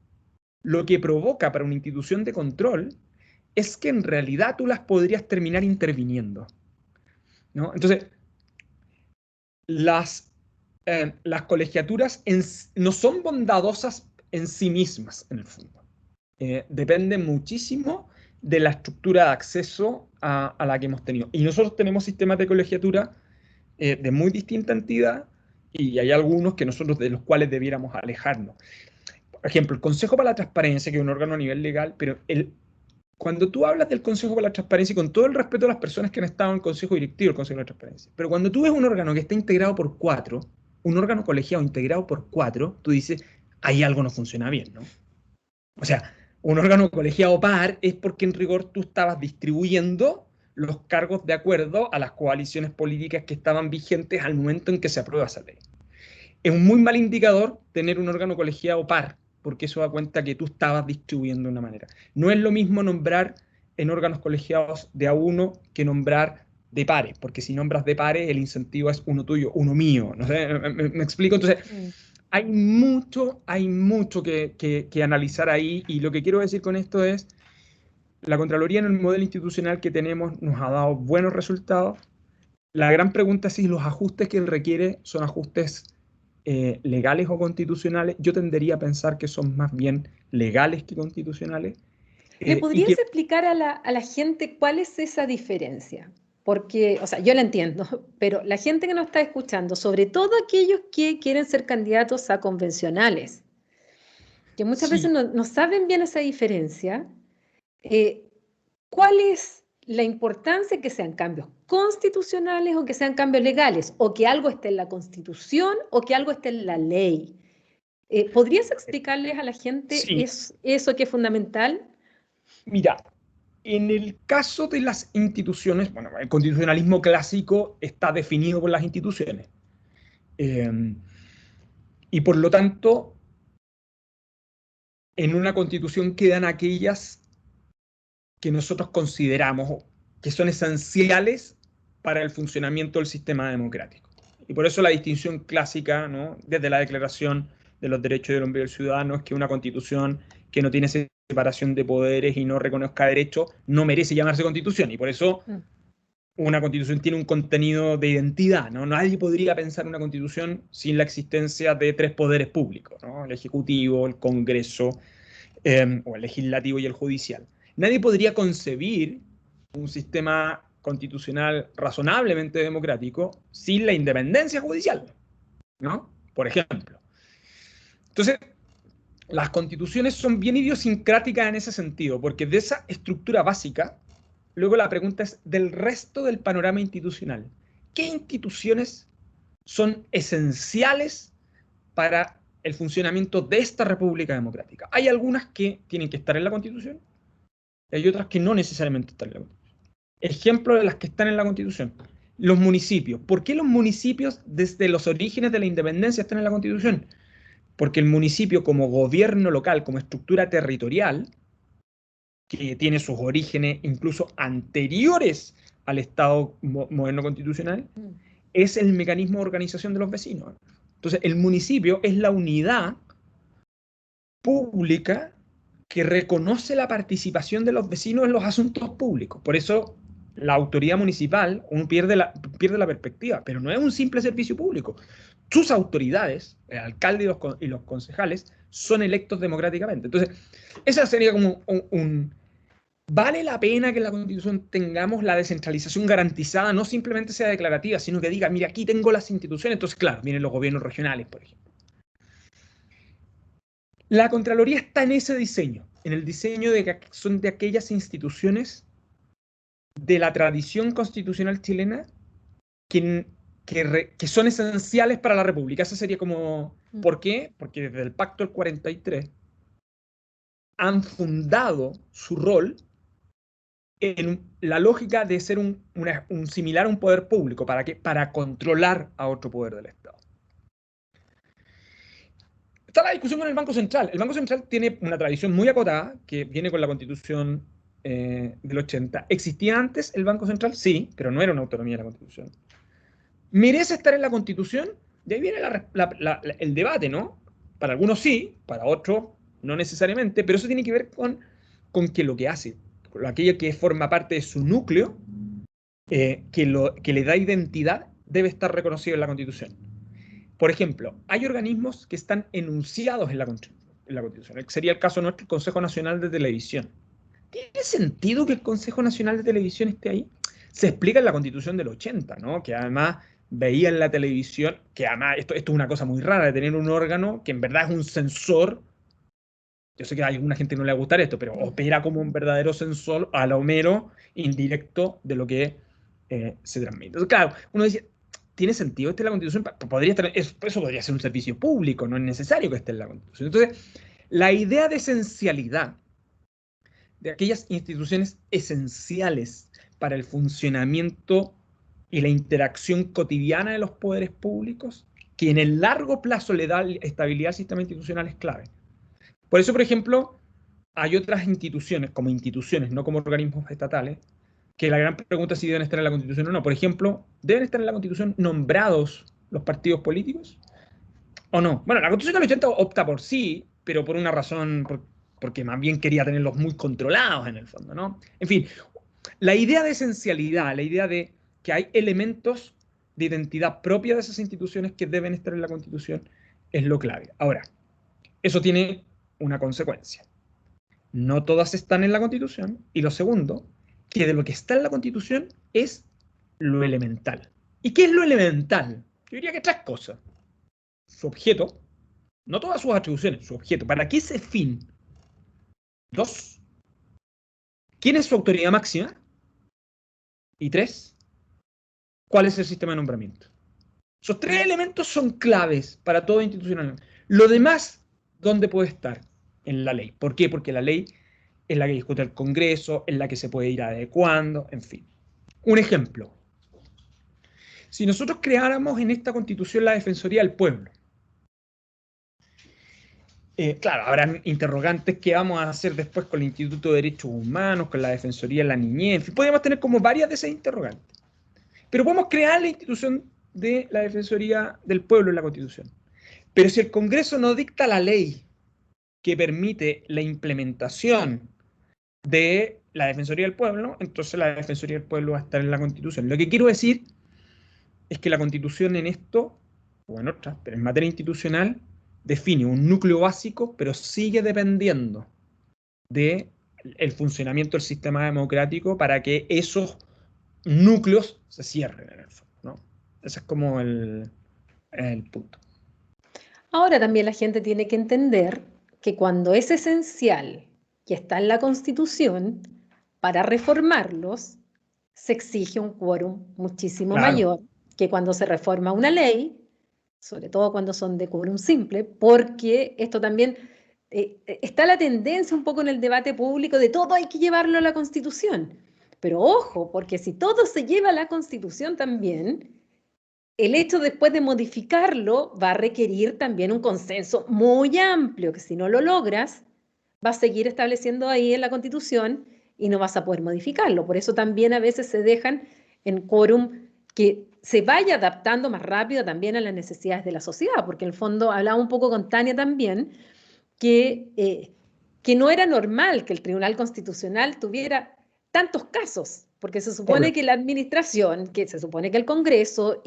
lo que provoca para una institución de control es que en realidad tú las podrías terminar interviniendo, ¿no? Entonces, las colegiaturas no son bondadosas en sí mismas, en el fondo. Depende muchísimo de la estructura de acceso a la que hemos tenido. Y nosotros tenemos sistemas de colegiatura de muy distinta entidad y hay algunos que nosotros de los cuales debiéramos alejarnos. Por ejemplo, el Consejo para la Transparencia, que es un órgano a nivel legal, pero cuando tú hablas del Consejo para la Transparencia, y con todo el respeto a las personas que han estado en el Consejo Directivo del Consejo de la Transparencia, pero cuando tú ves un órgano que está integrado por 4, un órgano colegiado integrado por 4, tú dices, ahí algo no funciona bien, ¿no? O sea, un órgano colegiado par es porque en rigor tú estabas distribuyendo los cargos de acuerdo a las coaliciones políticas que estaban vigentes al momento en que se aprueba esa ley. Es un muy mal indicador tener un órgano colegiado par, porque eso da cuenta que tú estabas distribuyendo de una manera. No es lo mismo nombrar en órganos colegiados de a uno que nombrar de pares, porque si nombras de pares, el incentivo es uno tuyo, uno mío. No sé, ¿me explico? Entonces, hay mucho que analizar ahí, y lo que quiero decir con esto es, la Contraloría en el modelo institucional que tenemos nos ha dado buenos resultados. La gran pregunta es si los ajustes que requiere son ajustes legales o constitucionales. Yo tendería a pensar que son más bien legales que constitucionales. ¿Le podrías explicar a la gente cuál es esa diferencia? Porque, o sea, yo la entiendo, pero la gente que nos está escuchando, sobre todo aquellos que quieren ser candidatos a convencionales, que muchas veces no saben bien esa diferencia, ¿cuál es la importancia que sean cambios constitucionales o que sean cambios legales? O que algo esté en la Constitución o que algo esté en la ley. ¿Podrías explicarles a la gente eso que es fundamental? Mira, en el caso de las instituciones, bueno, el constitucionalismo clásico está definido por las instituciones. Y por lo tanto, en una constitución quedan aquellas que nosotros consideramos que son esenciales para el funcionamiento del sistema democrático. Y por eso la distinción clásica, ¿no?, desde la Declaración de los Derechos del Hombre y del Ciudadano, es que una constitución que no tiene separación de poderes y no reconozca derechos no merece llamarse constitución. Y por eso una constitución tiene un contenido de identidad, ¿no? Nadie podría pensar una constitución sin la existencia de 3 poderes públicos, ¿no? El Ejecutivo, el Congreso, o el Legislativo y el Judicial. Nadie podría concebir un sistema constitucional razonablemente democrático sin la independencia judicial, ¿no? Por ejemplo. Entonces, las constituciones son bien idiosincráticas en ese sentido, porque de esa estructura básica, luego la pregunta es del resto del panorama institucional. ¿Qué instituciones son esenciales para el funcionamiento de esta República Democrática? Hay algunas que tienen que estar en la Constitución, y hay otras que no necesariamente están en la Constitución. Ejemplo de las que están en la Constitución. Los municipios. ¿Por qué los municipios desde los orígenes de la independencia están en la Constitución? Porque el municipio como gobierno local, como estructura territorial, que tiene sus orígenes incluso anteriores al Estado moderno constitucional, es el mecanismo de organización de los vecinos. Entonces, el municipio es la unidad pública que reconoce la participación de los vecinos en los asuntos públicos. Por eso, la autoridad municipal, uno pierde la perspectiva, pero no es un simple servicio público. Sus autoridades, el alcalde y los concejales, son electos democráticamente. Entonces, esa sería como ¿vale la pena que en la Constitución tengamos la descentralización garantizada? No simplemente sea declarativa, sino que diga, mira, aquí tengo las instituciones. Entonces, claro, vienen los gobiernos regionales, por ejemplo. La Contraloría está en ese diseño, en el diseño de que son de aquellas instituciones de la tradición constitucional chilena que son esenciales para la República. Esa sería como, ¿por qué? Porque desde el Pacto del 43 han fundado su rol en la lógica de ser un similar a un poder público. ¿Para qué? Para controlar a otro poder del Estado. Está la discusión con el Banco Central. El Banco Central tiene una tradición muy acotada que viene con la Constitución del 80. ¿Existía antes el Banco Central? Sí, pero no era una autonomía de la Constitución. ¿Merece estar en la Constitución? De ahí viene el debate, ¿no? Para algunos sí, para otros no necesariamente, pero eso tiene que ver con que lo que hace, con aquello que forma parte de su núcleo, que le da identidad, debe estar reconocido en la Constitución. Por ejemplo, hay organismos que están enunciados en la Constitución. Sería el caso nuestro, el Consejo Nacional de Televisión. ¿Tiene sentido que el Consejo Nacional de Televisión esté ahí? Se explica en la Constitución del 80, ¿no? Que además veía en la televisión, que además esto es una cosa muy rara de tener un órgano que en verdad es un sensor. Yo sé que a alguna gente no le va a gustar esto, pero opera como un verdadero sensor a lo mero indirecto de lo que se transmite. Entonces, claro, uno dice, ¿tiene sentido esté en la Constitución? Podría estar, eso podría ser un servicio público, no es necesario que esté en la Constitución. Entonces, la idea de esencialidad de aquellas instituciones esenciales para el funcionamiento y la interacción cotidiana de los poderes públicos, que en el largo plazo le da estabilidad al sistema institucional, es clave. Por eso, por ejemplo, hay otras instituciones, no como organismos estatales, que la gran pregunta es si deben estar en la Constitución o no. Por ejemplo, ¿deben estar en la Constitución nombrados los partidos políticos o no? Bueno, la Constitución del 80 opta por sí, pero por una razón, porque más bien quería tenerlos muy controlados en el fondo, ¿no? En fin, la idea de esencialidad, la idea de que hay elementos de identidad propia de esas instituciones que deben estar en la Constitución es lo clave. Ahora, eso tiene una consecuencia. No todas están en la Constitución. Y lo segundo, que de lo que está en la Constitución es lo elemental. ¿Y qué es lo elemental? Yo diría que tres cosas. Su objeto, no todas sus atribuciones, su objeto. ¿Para qué ese fin? Dos, ¿quién es su autoridad máxima? Y tres, ¿cuál es el sistema de nombramiento? Esos tres elementos son claves para todo institucional. Lo demás, ¿dónde puede estar? En la ley. ¿Por qué? Porque la ley es la que discute el Congreso, es la que se puede ir adecuando, en fin. Un ejemplo. Si nosotros creáramos en esta Constitución la Defensoría del Pueblo, claro, habrán interrogantes que vamos a hacer después con el Instituto de Derechos Humanos, con la Defensoría de la Niñez, en fin, podemos tener como varias de esas interrogantes. Pero podemos crear la institución de la Defensoría del Pueblo en la Constitución. Pero si el Congreso no dicta la ley que permite la implementación de la Defensoría del Pueblo, entonces la Defensoría del Pueblo va a estar en la Constitución. Lo que quiero decir es que la Constitución en esto, o en otras, pero en materia institucional, define un núcleo básico, pero sigue dependiendo del funcionamiento del sistema democrático para que esos núcleos se cierren en el fondo, ¿no? Ese es como el punto. Ahora también la gente tiene que entender que cuando es esencial que está en la Constitución, para reformarlos, se exige un quórum muchísimo Claro. mayor que cuando se reforma una ley, sobre todo cuando son de quórum simple, porque esto también está la tendencia un poco en el debate público de todo hay que llevarlo a la Constitución. Pero ojo, porque si todo se lleva a la Constitución también, el hecho después de modificarlo va a requerir también un consenso muy amplio, que si no lo logras, va a seguir estableciendo ahí en la Constitución y no vas a poder modificarlo. Por eso también a veces se dejan en quórum que se vaya adaptando más rápido también a las necesidades de la sociedad, porque en el fondo hablaba un poco con Tania también, que no era normal que el Tribunal Constitucional tuviera tantos casos, porque se supone que la administración, que se supone que el Congreso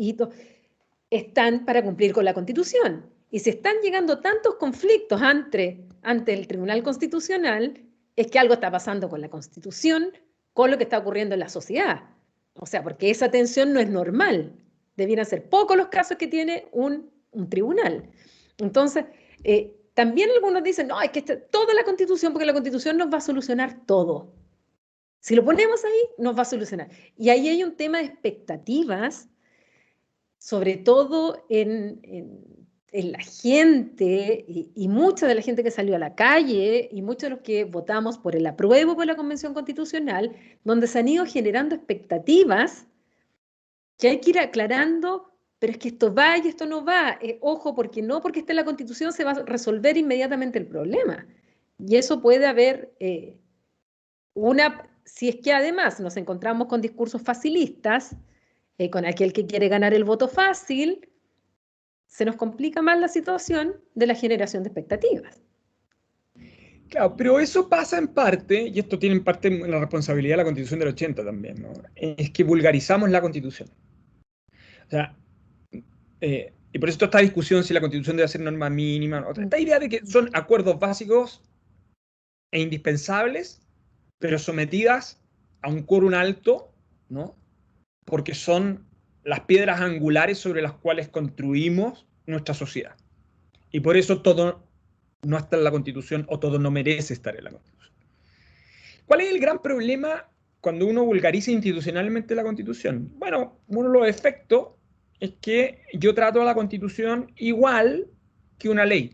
están para cumplir con la Constitución. Y si están llegando tantos conflictos ante el Tribunal Constitucional, es que algo está pasando con la Constitución, con lo que está ocurriendo en la sociedad. O sea, porque esa tensión no es normal. Debieran ser pocos los casos que tiene un tribunal. Entonces, también algunos dicen, no, es que toda la Constitución, porque la Constitución nos va a solucionar todo. Si lo ponemos ahí, nos va a solucionar. Y ahí hay un tema de expectativas, sobre todo en la gente, y mucha de la gente que salió a la calle, y muchos de los que votamos por el apruebo por la Convención Constitucional, donde se han ido generando expectativas que hay que ir aclarando, pero es que esto va y esto no va. Ojo, porque no porque esté en la Constitución se va a resolver inmediatamente el problema. Y eso puede haber si es que además nos encontramos con discursos facilistas, con aquel que quiere ganar el voto fácil, se nos complica más la situación de la generación de expectativas. Claro, pero eso pasa en parte, y esto tiene en parte la responsabilidad de la Constitución del 80 también, ¿no? Es que vulgarizamos la Constitución. O sea, y por eso esta discusión si la Constitución debe ser norma mínima, ¿no? Esta idea de que son acuerdos básicos e indispensables, pero sometidas a un quórum alto, ¿no? Porque son las piedras angulares sobre las cuales construimos nuestra sociedad. Y por eso todo no está en la Constitución o todo no merece estar en la Constitución. ¿Cuál es el gran problema cuando uno vulgariza institucionalmente la Constitución? Bueno, uno de los efectos es que yo trato a la Constitución igual que una ley.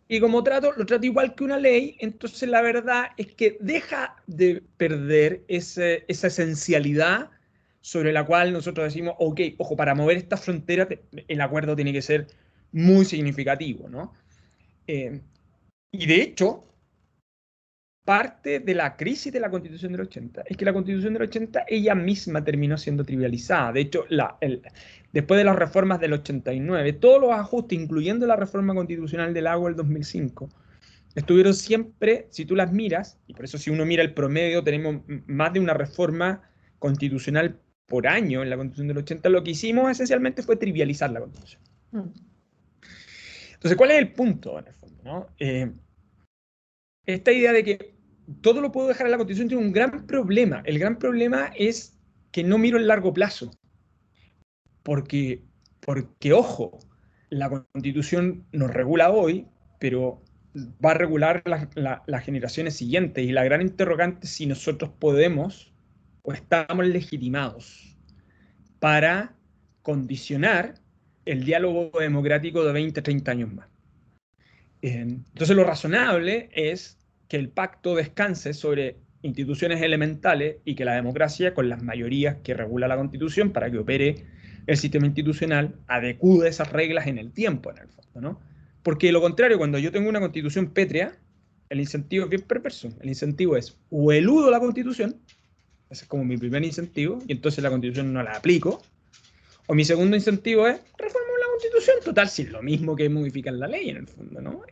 Y como lo trato igual que una ley, entonces la verdad es que deja de perder esa esencialidad sobre la cual nosotros decimos, ok, ojo, para mover esta frontera el acuerdo tiene que ser muy significativo, ¿no? Y de hecho, parte de la crisis de la Constitución del 80 es que la Constitución del 80 ella misma terminó siendo trivializada. De hecho, después de las reformas del 89, todos los ajustes, incluyendo la reforma constitucional del agua del 2005, estuvieron siempre, si tú las miras, y por eso si uno mira el promedio, tenemos más de una reforma constitucional por año en la Constitución del 80, lo que hicimos esencialmente fue trivializar la Constitución. Entonces, ¿cuál es el punto en el fondo, ¿no? Esta idea de que todo lo puedo dejar en la Constitución tiene un gran problema. El gran problema es que no miro el largo plazo. Porque ojo, la Constitución nos regula hoy, pero va a regular las generaciones siguientes. Y la gran interrogante es si nosotros podemos o estamos legitimados para condicionar el diálogo democrático de 20, 30 años más. Entonces lo razonable es que el pacto descanse sobre instituciones elementales y que la democracia, con las mayorías que regula la Constitución para que opere el sistema institucional, adecue esas reglas en el tiempo, en el fondo, ¿no? Porque de lo contrario, cuando yo tengo una Constitución pétrea, el incentivo es bien perverso. El incentivo es o eludo la Constitución, ese es como mi primer incentivo, y entonces la Constitución no la aplico, o mi segundo incentivo es reformar la Constitución, total, si es lo mismo que modificar la ley en el fondo, ¿no?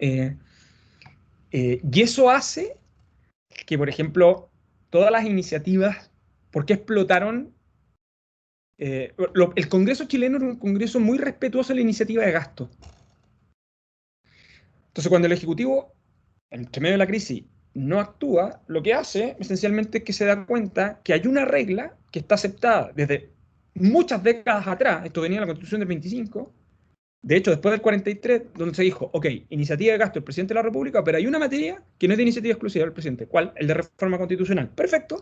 Y eso hace que, por ejemplo, todas las iniciativas, ¿por qué explotaron? El Congreso chileno era un Congreso muy respetuoso de la iniciativa de gasto. Entonces, cuando el Ejecutivo, entre medio de la crisis, no actúa, lo que hace esencialmente es que se da cuenta que hay una regla que está aceptada desde muchas décadas atrás, esto venía en la Constitución del 25, de hecho después del 43, donde se dijo, ok, iniciativa de gasto del presidente de la República, pero hay una materia que no es de iniciativa exclusiva del presidente. ¿Cuál? El de reforma constitucional. Perfecto.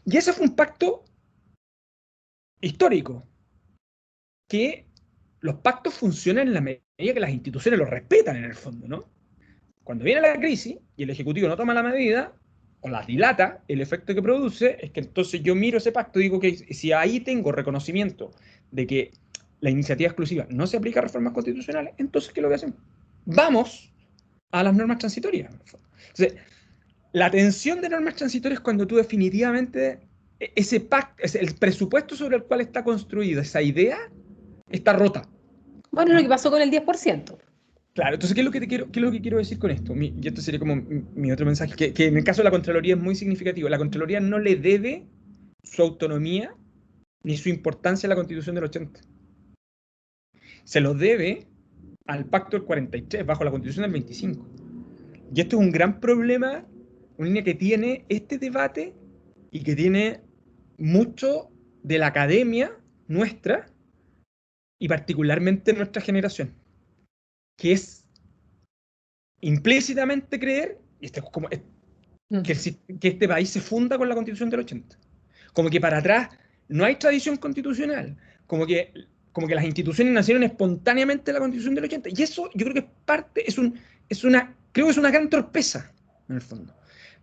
Y ese fue un pacto histórico, que los pactos funcionan en la medida que las instituciones los respetan en el fondo, ¿no? Cuando viene la crisis y el Ejecutivo no toma la medida, o la dilata, el efecto que produce es que entonces yo miro ese pacto y digo que si ahí tengo reconocimiento de que la iniciativa exclusiva no se aplica a reformas constitucionales, entonces ¿qué es lo que hacemos? Vamos a las normas transitorias. Entonces, la tensión de normas transitorias es cuando tú definitivamente ese pacto, el presupuesto sobre el cual está construida esa idea, está rota. Bueno, lo que pasó con el 10%. Claro, entonces, ¿qué es lo que quiero decir con esto? Y esto sería como mi otro mensaje, que en el caso de la Contraloría es muy significativo. La Contraloría no le debe su autonomía ni su importancia a la Constitución del 80. Se lo debe al Pacto del 43, bajo la Constitución del 25. Y esto es un gran problema, una línea que tiene este debate y que tiene mucho de la academia nuestra, y particularmente nuestra generación, que es implícitamente creer, y esto es como, que este país se funda con la Constitución del 80. Como que para atrás no hay tradición constitucional, como que las instituciones nacieron espontáneamente de la Constitución del 80. Y eso yo creo que es parte, creo que es una gran torpeza, en el fondo.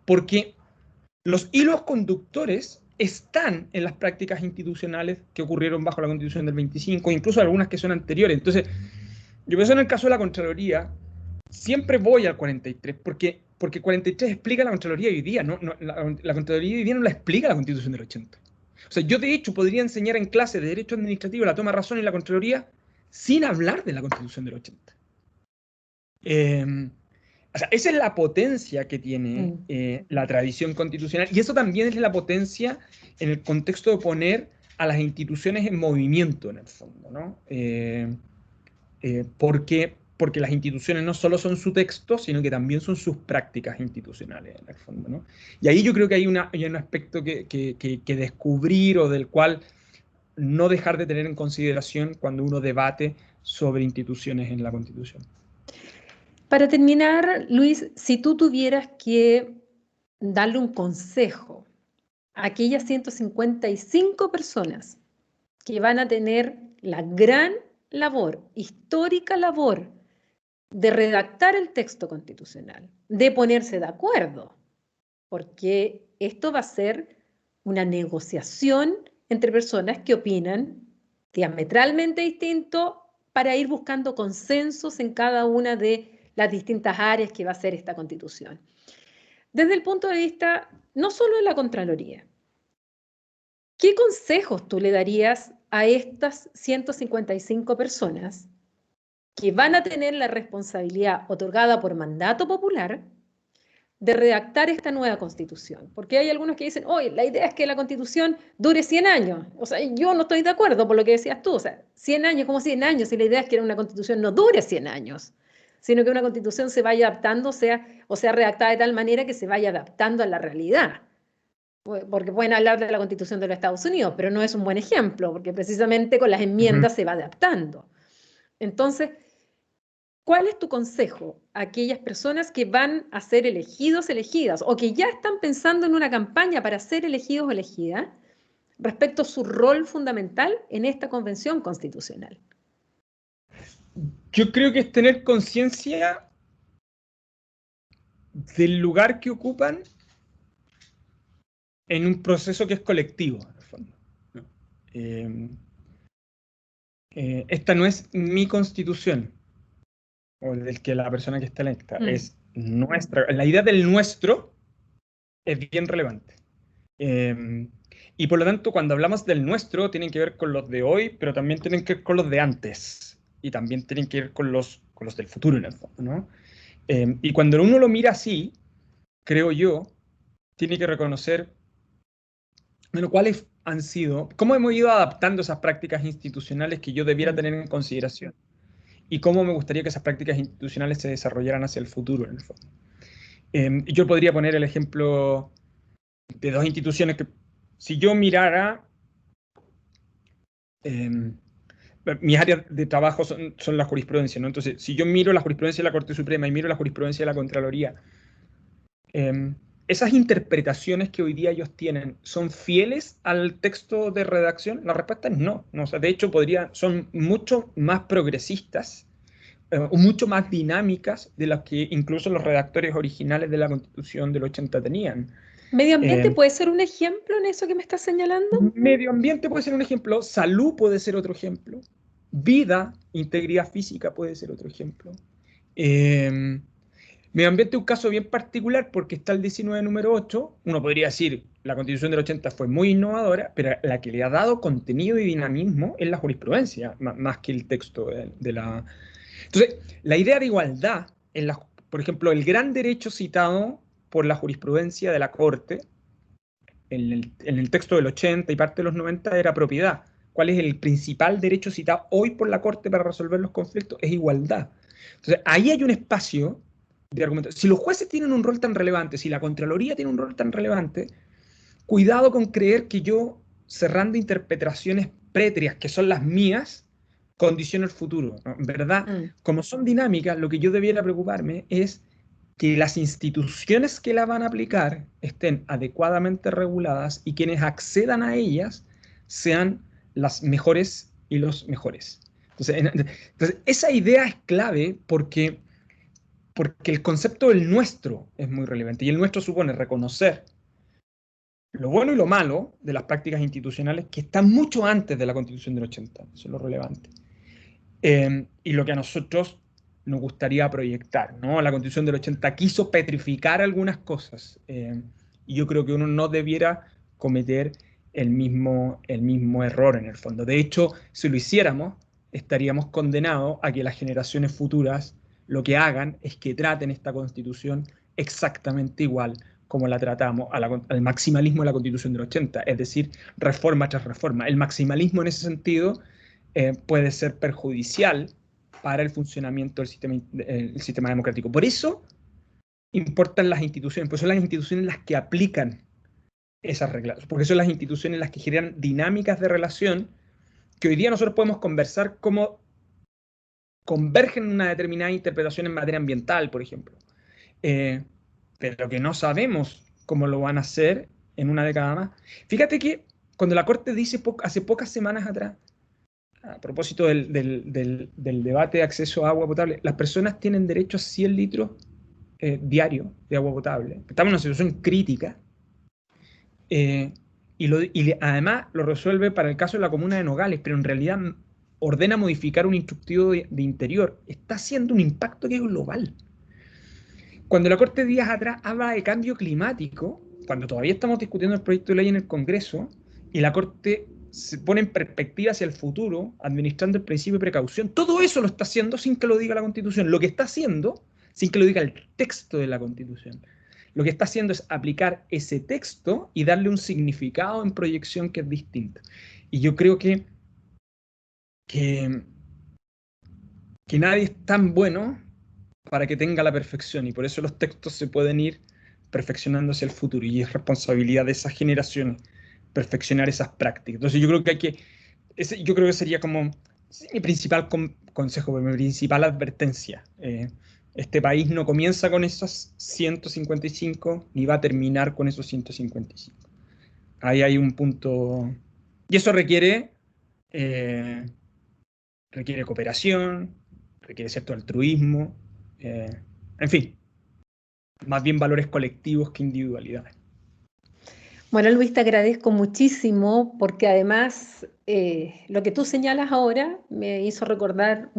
Porque los hilos conductores están en las prácticas institucionales que ocurrieron bajo la Constitución del 25, incluso algunas que son anteriores. Entonces, yo pienso en el caso de la Contraloría, siempre voy al 43, porque 43 explica la Contraloría hoy día, la Contraloría hoy día no la explica la Constitución del 80. O sea, yo de hecho podría enseñar en clase de Derecho Administrativo la toma de razón y la Contraloría sin hablar de la Constitución del 80. O sea, esa es la potencia que tiene la tradición constitucional, y eso también es la potencia en el contexto de poner a las instituciones en movimiento, en el fondo, ¿no? Porque las instituciones no solo son su texto, sino que también son sus prácticas institucionales, en el fondo, ¿no? Y ahí yo creo que hay un aspecto que descubrir, o del cual no dejar de tener en consideración cuando uno debate sobre instituciones en la Constitución. Para terminar, Luis, si tú tuvieras que darle un consejo a aquellas 155 personas que van a tener la gran labor, histórica labor, de redactar el texto constitucional, de ponerse de acuerdo, porque esto va a ser una negociación entre personas que opinan diametralmente distinto para ir buscando consensos en cada una de las distintas áreas que va a ser esta Constitución. Desde el punto de vista no solo de la Contraloría, ¿qué consejos tú le darías a estas 155 personas que van a tener la responsabilidad otorgada por mandato popular de redactar esta nueva Constitución? Porque hay algunos que dicen, oye, la idea es que la Constitución dure 100 años. O sea, yo no estoy de acuerdo por lo que decías tú. O sea, 100 años, ¿cómo 100 años? Si la idea es que una Constitución no dure 100 años, sino que una Constitución se vaya adaptando, o sea redactada de tal manera que se vaya adaptando a la realidad. Porque pueden hablar de la Constitución de los Estados Unidos, pero no es un buen ejemplo, porque precisamente con las enmiendas se va adaptando. Entonces, ¿cuál es tu consejo a aquellas personas que van a ser elegidos, elegidas, o que ya están pensando en una campaña para ser elegidos o elegidas, respecto a su rol fundamental en esta convención constitucional? Yo creo que es tener conciencia del lugar que ocupan en un proceso que es colectivo, en el fondo. Esta no es mi Constitución, o del que la persona que está electa, es nuestra. La idea del nuestro es bien relevante. Y por lo tanto, cuando hablamos del nuestro, tienen que ver con los de hoy, pero también tienen que ver con los de antes, y también tienen que ver con los del futuro, en el fondo, ¿no? Y cuando uno lo mira así, creo yo, tiene que reconocer, bueno, cuáles han sido, cómo hemos ido adaptando esas prácticas institucionales que yo debiera tener en consideración, y cómo me gustaría que esas prácticas institucionales se desarrollaran hacia el futuro, en el fondo. Yo podría poner el ejemplo de dos instituciones que, si yo mirara, mis áreas de trabajo son la jurisprudencia, ¿no? Entonces, si yo miro la jurisprudencia de la Corte Suprema y miro la jurisprudencia de la Contraloría, ¿esas interpretaciones que hoy día ellos tienen son fieles al texto de redacción? La respuesta es no. O sea, de hecho, son mucho más progresistas, o mucho más dinámicas de las que incluso los redactores originales de la Constitución del 80 tenían. ¿Medio ambiente puede ser un ejemplo en eso que me estás señalando? Medio ambiente puede ser un ejemplo, salud puede ser otro ejemplo, vida, integridad física puede ser otro ejemplo. Medio ambiente es un caso bien particular porque está el 19 número 8, uno podría decir, la Constitución del 80 fue muy innovadora, pero la que le ha dado contenido y dinamismo es la jurisprudencia, más que el texto de la... Entonces, la idea de igualdad, por ejemplo, el gran derecho citado por la jurisprudencia de la Corte, en el texto del 80 y parte de los 90, era propiedad. ¿Cuál es el principal derecho citado hoy por la Corte para resolver los conflictos? Es igualdad. Entonces, ahí hay un espacio de argumentación. Si los jueces tienen un rol tan relevante, si la Contraloría tiene un rol tan relevante, cuidado con creer que yo, cerrando interpretaciones prétrias, que son las mías, condiciono el futuro, ¿no? En verdad, como son dinámicas, lo que yo debiera preocuparme es que las instituciones que la van a aplicar estén adecuadamente reguladas y quienes accedan a ellas sean las mejores y los mejores. Entonces esa idea es clave porque el concepto del nuestro es muy relevante y el nuestro supone reconocer lo bueno y lo malo de las prácticas institucionales que están mucho antes de la Constitución del 80, eso es lo relevante. Y lo que a nosotros nos gustaría proyectar, ¿no? La Constitución del 80 quiso petrificar algunas cosas, y yo creo que uno no debiera cometer el mismo error en el fondo. De hecho, si lo hiciéramos, estaríamos condenados a que las generaciones futuras lo que hagan es que traten esta Constitución exactamente igual como la tratamos al maximalismo de la Constitución del 80, es decir, reforma tras reforma. El maximalismo en ese sentido puede ser perjudicial para el funcionamiento del sistema democrático. Por eso importan las instituciones, porque son las instituciones las que aplican esas reglas, porque son las instituciones las que generan dinámicas de relación que hoy día nosotros podemos conversar cómo convergen en una determinada interpretación en materia ambiental, por ejemplo, pero que no sabemos cómo lo van a hacer en una década más. Fíjate que cuando la Corte dice hace pocas semanas atrás, a propósito del debate de acceso a agua potable, las personas tienen derecho a 100 litros diarios de agua potable. Estamos en una situación crítica, además lo resuelve para el caso de la comuna de Nogales, pero en realidad ordena modificar un instructivo de interior. Está haciendo un impacto que es global. Cuando la Corte días atrás habla de cambio climático, cuando todavía estamos discutiendo el proyecto de ley en el Congreso, y la Corte se pone en perspectiva hacia el futuro, administrando el principio de precaución, todo eso lo está haciendo sin que lo diga la Constitución. Lo que está haciendo, sin que lo diga el texto de la Constitución, lo que está haciendo es aplicar ese texto y darle un significado en proyección que es distinto. Y yo creo que nadie es tan bueno para que tenga la perfección, y por eso los textos se pueden ir perfeccionando hacia el futuro, y es responsabilidad de esas generaciones perfeccionar esas prácticas. Entonces yo creo que yo creo que sería como mi principal consejo, mi principal advertencia. Este país no comienza con esos 155 ni va a terminar con esos 155. Ahí hay un punto, y eso requiere cooperación, requiere cierto altruismo, en fin, más bien valores colectivos que individualidades. Bueno, Luis, te agradezco muchísimo porque además lo que tú señalas ahora me hizo recordar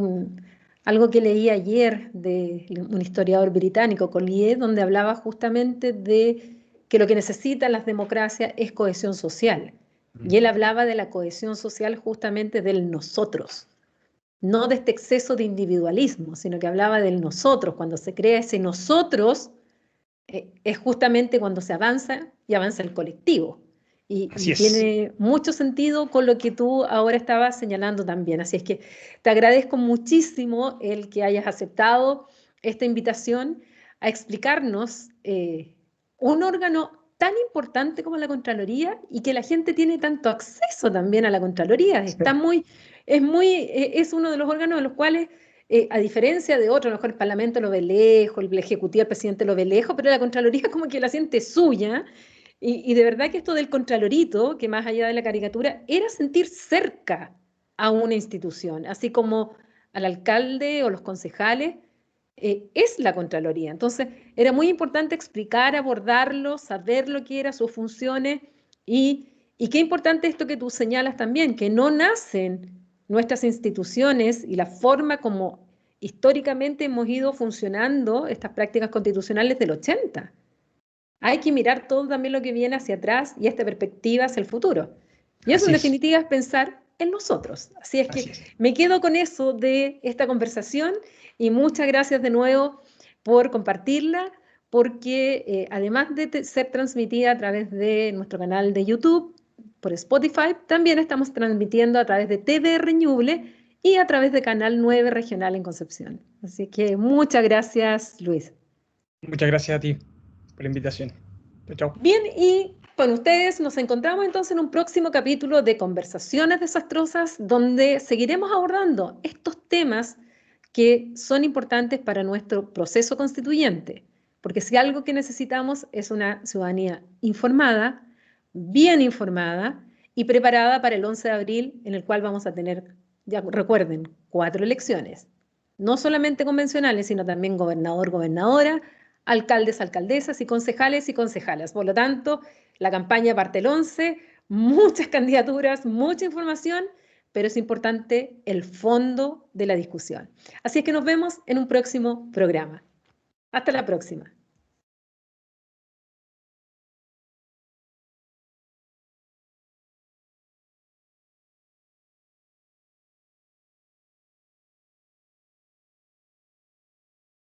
algo que leí ayer de un historiador británico, Collier, donde hablaba justamente de que lo que necesitan las democracias es cohesión social. Y él hablaba de la cohesión social justamente del nosotros, no de este exceso de individualismo, sino que hablaba del nosotros. Cuando se crea ese nosotros, es justamente cuando se avanza y avanza el colectivo. Y tiene mucho sentido con lo que tú ahora estabas señalando también. Así es que te agradezco muchísimo el que hayas aceptado esta invitación a explicarnos un órgano tan importante como la Contraloría y que la gente tiene tanto acceso también a la Contraloría. Es uno de los órganos en los cuales a diferencia de otros, a lo mejor el Parlamento lo ve lejos, el Ejecutivo, el Presidente lo ve lejos, pero la Contraloría como que la siente suya. Y de verdad que esto del Contralorito, que más allá de la caricatura, era sentir cerca a una institución, así como al alcalde o los concejales, es la Contraloría. Entonces, era muy importante explicar, abordarlo, saber lo que eran sus funciones y qué importante esto que tú señalas también, que no nacen nuestras instituciones y la forma como históricamente hemos ido funcionando estas prácticas constitucionales del 80. Hay que mirar todo también lo que viene hacia atrás y esta perspectiva hacia el futuro. Y eso en definitiva es pensar en nosotros. Así es que me quedo con eso de esta conversación y muchas gracias de nuevo por compartirla, porque además de ser transmitida a través de nuestro canal de YouTube, por Spotify. También estamos transmitiendo a través de TVR Ñuble y a través de Canal 9 Regional en Concepción. Así que muchas gracias, Luis. Muchas gracias a ti por la invitación. Chao, chao. Bien, y con ustedes nos encontramos entonces en un próximo capítulo de Conversaciones Desastrosas, donde seguiremos abordando estos temas que son importantes para nuestro proceso constituyente. Porque si algo que necesitamos es una ciudadanía informada, bien informada y preparada para el 11 de abril, en el cual vamos a tener, ya recuerden, 4 elecciones. No solamente convencionales, sino también gobernador, gobernadora, alcaldes, alcaldesas y concejalas. Por lo tanto, la campaña parte el 11, muchas candidaturas, mucha información, pero es importante el fondo de la discusión. Así es que nos vemos en un próximo programa. Hasta la próxima.